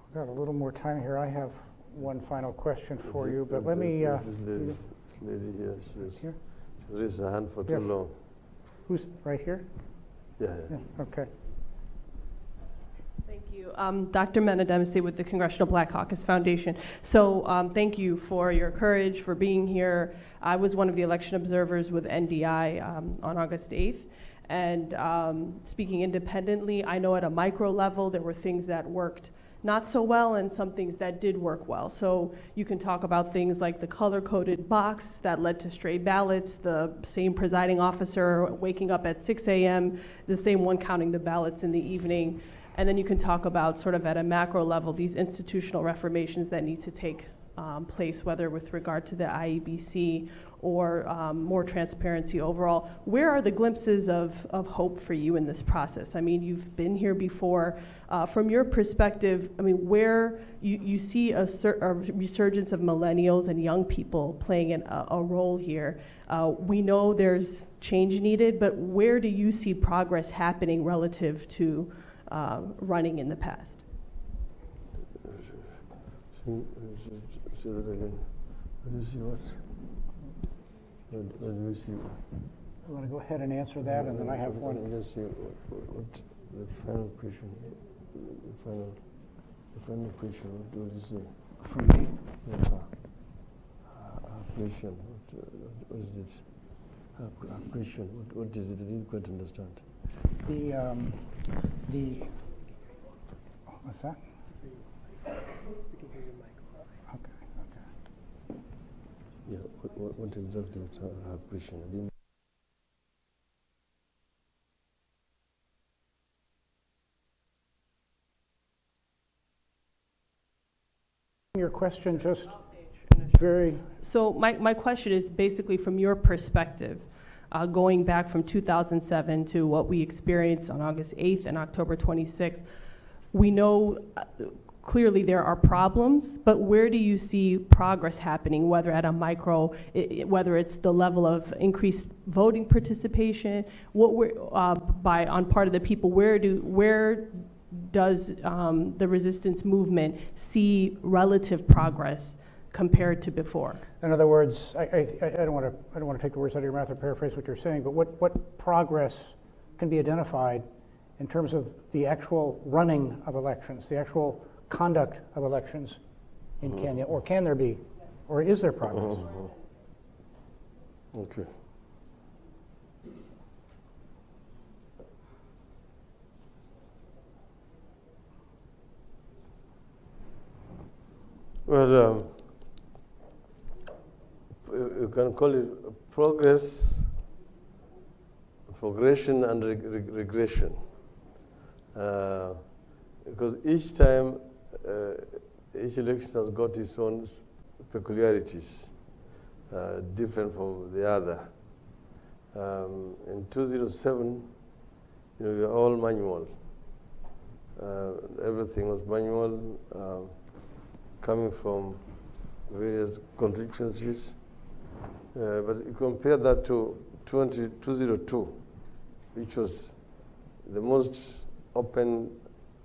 We've got a little more time here. I have one final question for you, but let me... This lady here, she's raised her hand for too long. Who's right here? Yeah. Okay. Thank you. Dr. Mena Dempsey with the Congressional Black Caucus Foundation. So thank you for your courage, for being here. I was one of the election observers with NDI on August 8th. And speaking independently, I know at a micro level there were things that worked not so well and some things that did work well. So you can talk about things like the color-coded box that led to stray ballots, the same presiding officer waking up at 6 a.m., the same one counting the ballots in the evening. And then you can talk about sort of at a macro level, these institutional reformations that need to take place, whether with regard to the IEBC or more transparency overall. Where are the glimpses of hope for you in this process? I mean, you've been here before. From your perspective, I mean, where you see a resurgence of millennials and young people playing a role here. We know there's change needed, but where do you see progress happening relative to running in the past? Say that again. What do you see what? What do you see? I want to go ahead and answer that, and then I have one. Let's see what the final question. The final question. What do you say? From me? Question. What is it? Question. What is it? I didn't quite understand. What's that? Okay. Yeah, what exactly was her question? I didn't. Your question just very... So my question is basically from your perspective, going back from 2007 to what we experienced on August 8th and October 26th, we know clearly there are problems, but where do you see progress happening, whether at a micro, whether it's the level of increased voting participation, on part of the people, where does the resistance movement see relative progress compared to before? In other words, I don't want to take the words out of your mouth or paraphrase what you're saying, but what progress can be identified in terms of the actual running of elections, the actual conduct of elections in Kenya, or can there be, or is there progress? Okay. Well, you can call it progress, progression, and regression. Because each time, each election has got its own peculiarities, different from the other. In 2007, we were all manual. Everything was manual, coming from various constituencies. But you compare that to 2002, which was the most open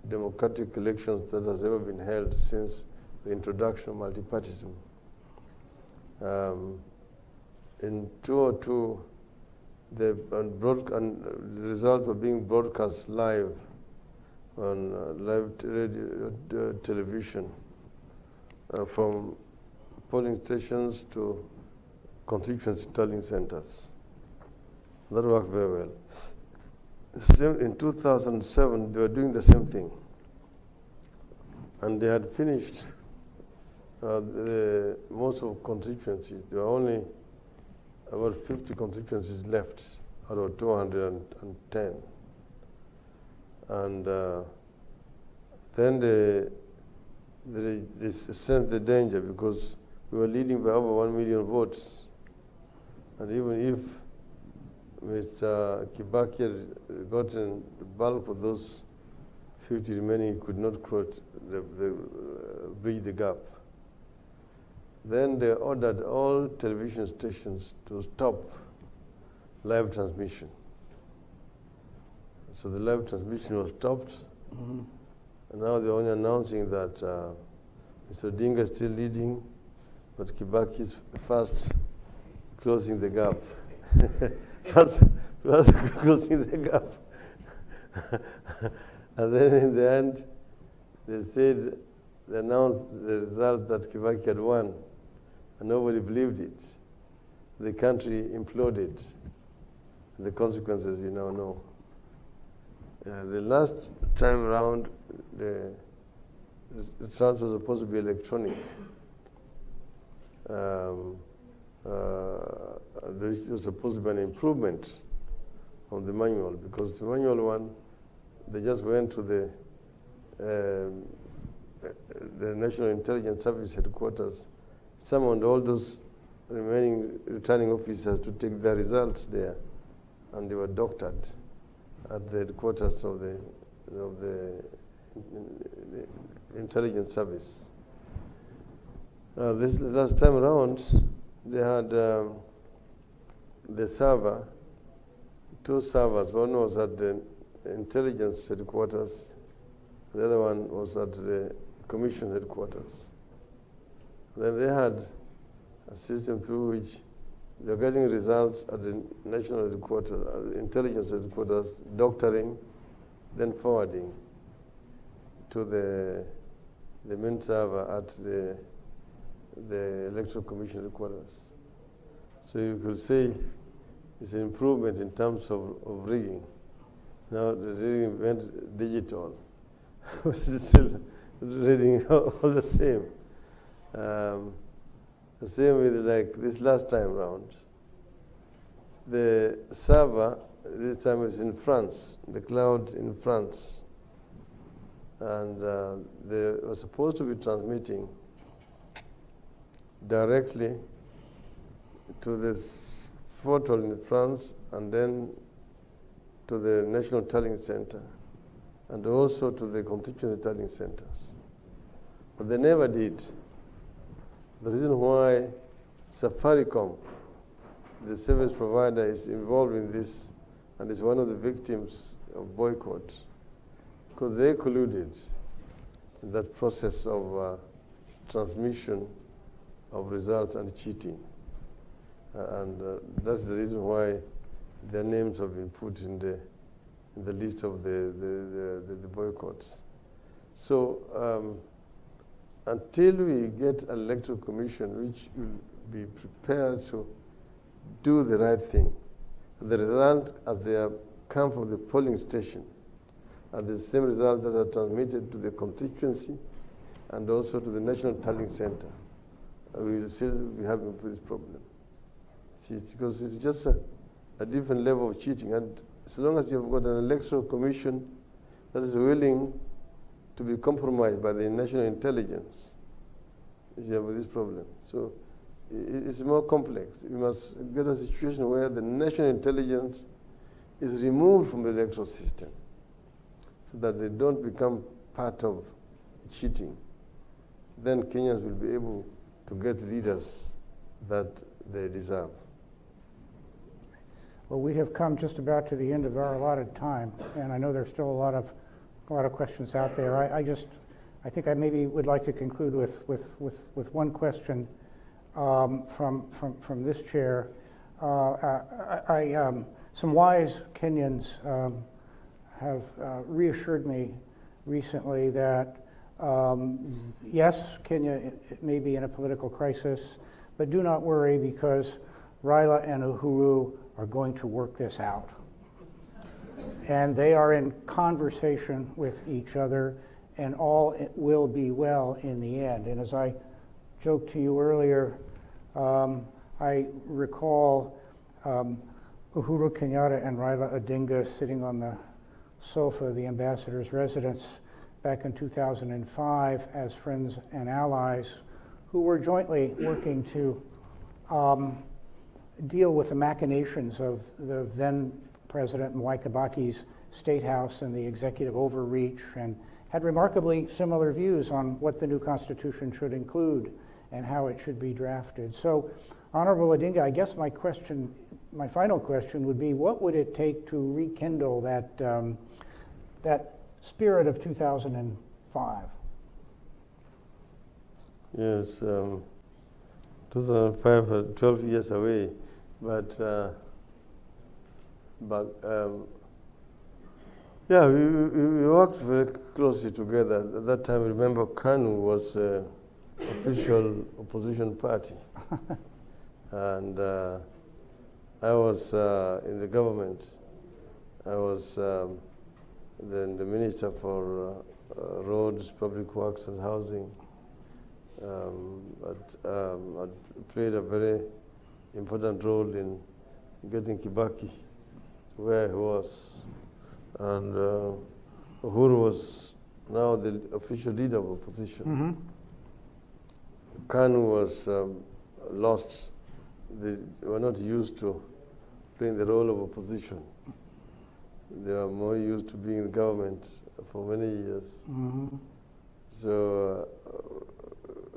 democratic elections that has ever been held since the introduction of multipartyism. In 2002, the results were being broadcast live on live radio, television, from polling stations to constituency tallying centers. That worked very well. In 2007, they were doing the same thing. And they had finished most of constituencies. There were only about 50 constituencies left out of 210. And then they sensed the danger because we were leading by over 1 million votes. And even if Mr. Kibaki had gotten the bulk of those 50 remaining, he could not bridge the gap. Then they ordered all television stations to stop live transmission. So the live transmission was stopped, and now they're only announcing that Mr. Odinga is still leading, but Kibaki is fast closing the gap. fast closing the gap. And then in the end, they announced the result that Kibaki had won, and nobody believed it. The country imploded. The consequences you now know. The last time around, the result was supposed to be electronic. There was supposed to be an improvement on the manual, because the manual one, they just went to the National Intelligence Service headquarters, summoned all those remaining returning officers to take their results there, and they were doctored at the headquarters of the Intelligence Service. This last time around, they had the server, two servers. One was at the Intelligence headquarters, the other one was at the Commission headquarters. Then they had a system through which they were getting results at the National headquarters, at the Intelligence headquarters, doctoring, then forwarding to the main server at the Electoral Commission headquarters. So you could say it's an improvement in terms of rigging. Now the rigging went digital. It's still reading all the same. The same with like this last time round. The server this time is in France, the cloud in France. And they were supposed to be transmitting directly to this portal in France and then to the National Tallying Center and also to the constituency tallying centers. But they never did. The reason why Safaricom, the service provider, is involved in this and is one of the victims of boycott, because they colluded in that process of transmission of results and cheating. And that's the reason why their names have been put in the list of the boycotts. So until we get an electoral commission which will be prepared to do the right thing, the result as they have come from the polling station are the same result that are transmitted to the constituency, and also to the National Tallying Center, we will still be having this problem. See, because it's just a different level of cheating, and as long as you've got an electoral commission that is willing to be compromised by the national intelligence, you have this problem. So it's more complex. We must get a situation where the national intelligence is removed from the electoral system so that they don't become part of cheating. Then Kenyans will be able to get leaders that they deserve. Well, we have come just about to the end of our allotted time, and I know there's still a lot of questions out there. I think I maybe would like to conclude with one question from this chair. Some wise Kenyans have reassured me recently that yes, Kenya it may be in a political crisis, but do not worry because Raila and Uhuru are going to work this out. And they are in conversation with each other, and all will be well in the end. And as I joked to you earlier, I recall Uhuru Kenyatta and Raila Odinga sitting on the sofa of the ambassador's residence back in 2005 as friends and allies who were jointly working to deal with the machinations of the then President Mwai Kibaki's State House and the executive overreach, and had remarkably similar views on what the new Constitution should include and how it should be drafted. So, Honorable Odinga, I guess my final question would be, what would it take to rekindle that spirit of 2005? Yes, 2005 are 12 years away, but yeah, we worked very closely together. At that time, remember, KANU was official opposition party, and I was in the government. I was then the Minister for Roads, Public Works and Housing. I played a very important role in getting Kibaki where he was. And Uhuru was now the official leader of opposition. KANU was lost. They were not used to playing the role of opposition. They were more used to being in government for many years. So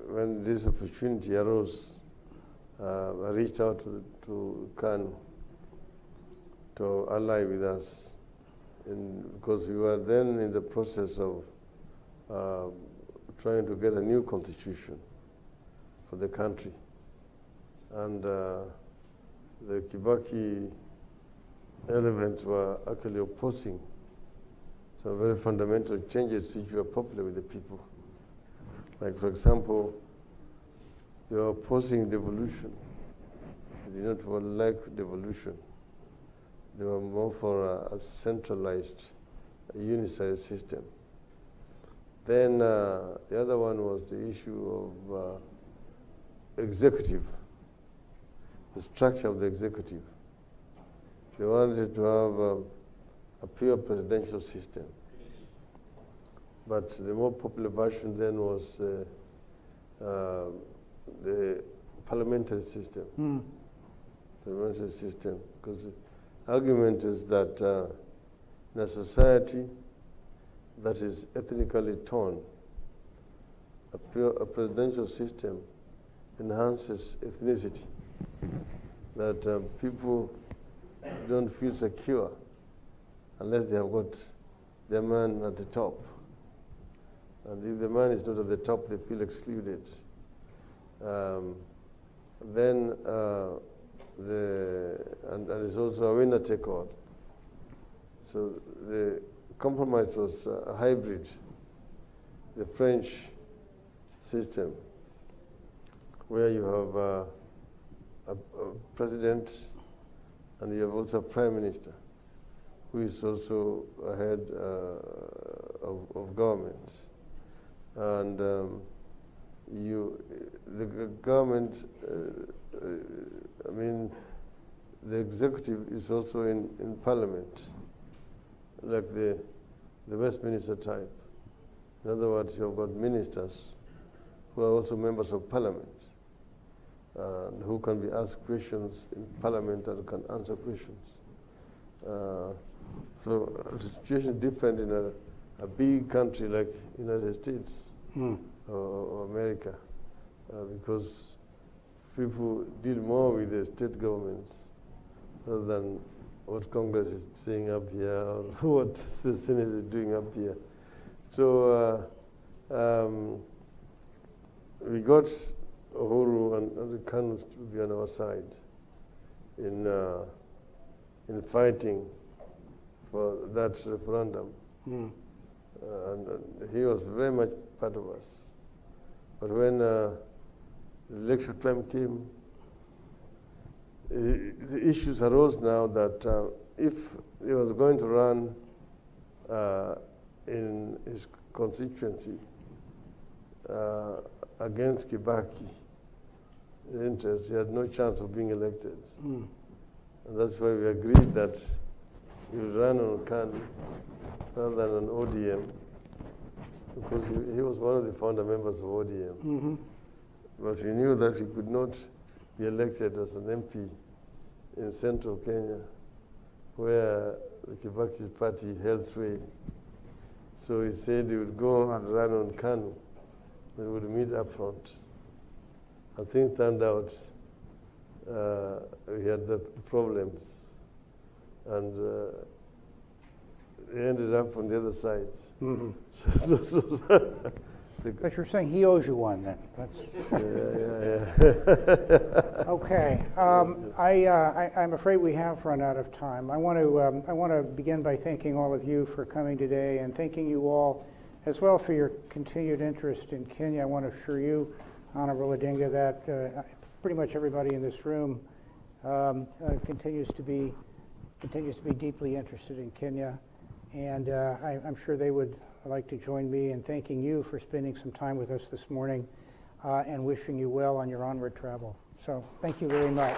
when this opportunity arose, I reached out to KANU to ally with us, because we were then in the process of trying to get a new constitution for the country. And the Kibaki elements were actually opposing some very fundamental changes which were popular with the people. Like, for example, they were opposing devolution. They did not like devolution. They were more for a centralized, a unitary system. Then the other one was the issue of executive, the structure of the executive. They wanted to have a pure presidential system. But the more popular version then was the parliamentary system. Parliamentary system, because the argument is that in a society that is ethnically torn, a presidential system enhances ethnicity, that people don't feel secure unless they have got their man at the top. And if the man is not at the top, they feel excluded. Then and it's also a winner take all. So the compromise was a hybrid, the French system, where you have a president and you have also a prime minister, who is also a head of government. and the government, I mean, the executive is also in parliament, like the Westminster type. In other words, you've got ministers who are also members of parliament, and who can be asked questions in parliament and can answer questions. So the situation is different in a big country like United States or America, because people deal more with the state governments rather than what Congress is saying up here or what the Senate is doing up here. So we got Uhuru and the Kanu to be on our side in fighting for that referendum. And he was very much part of us. But when the election time came, the issues arose now that if he was going to run in his constituency against Kibaki, the interest, he had no chance of being elected. And that's why we agreed that he would run on KANU rather than on ODM, because he was one of the founder members of ODM. But we knew that he could not be elected as an MP in central Kenya, where the Kibaki party held sway. So he said he would go and run on KANU, and we would meet up front. And things turned out, we had the problems, and he ended up on the other side. But you're saying he owes you one then? That's Okay. I'm afraid we have run out of time. I want to begin by thanking all of you for coming today, and thanking you all as well for your continued interest in Kenya. I want to assure you, Honorable Odinga, that pretty much everybody in this room continues to be deeply interested in Kenya, and I'm sure they would like to join me in thanking you for spending some time with us this morning, and wishing you well on your onward travel. So thank you very much.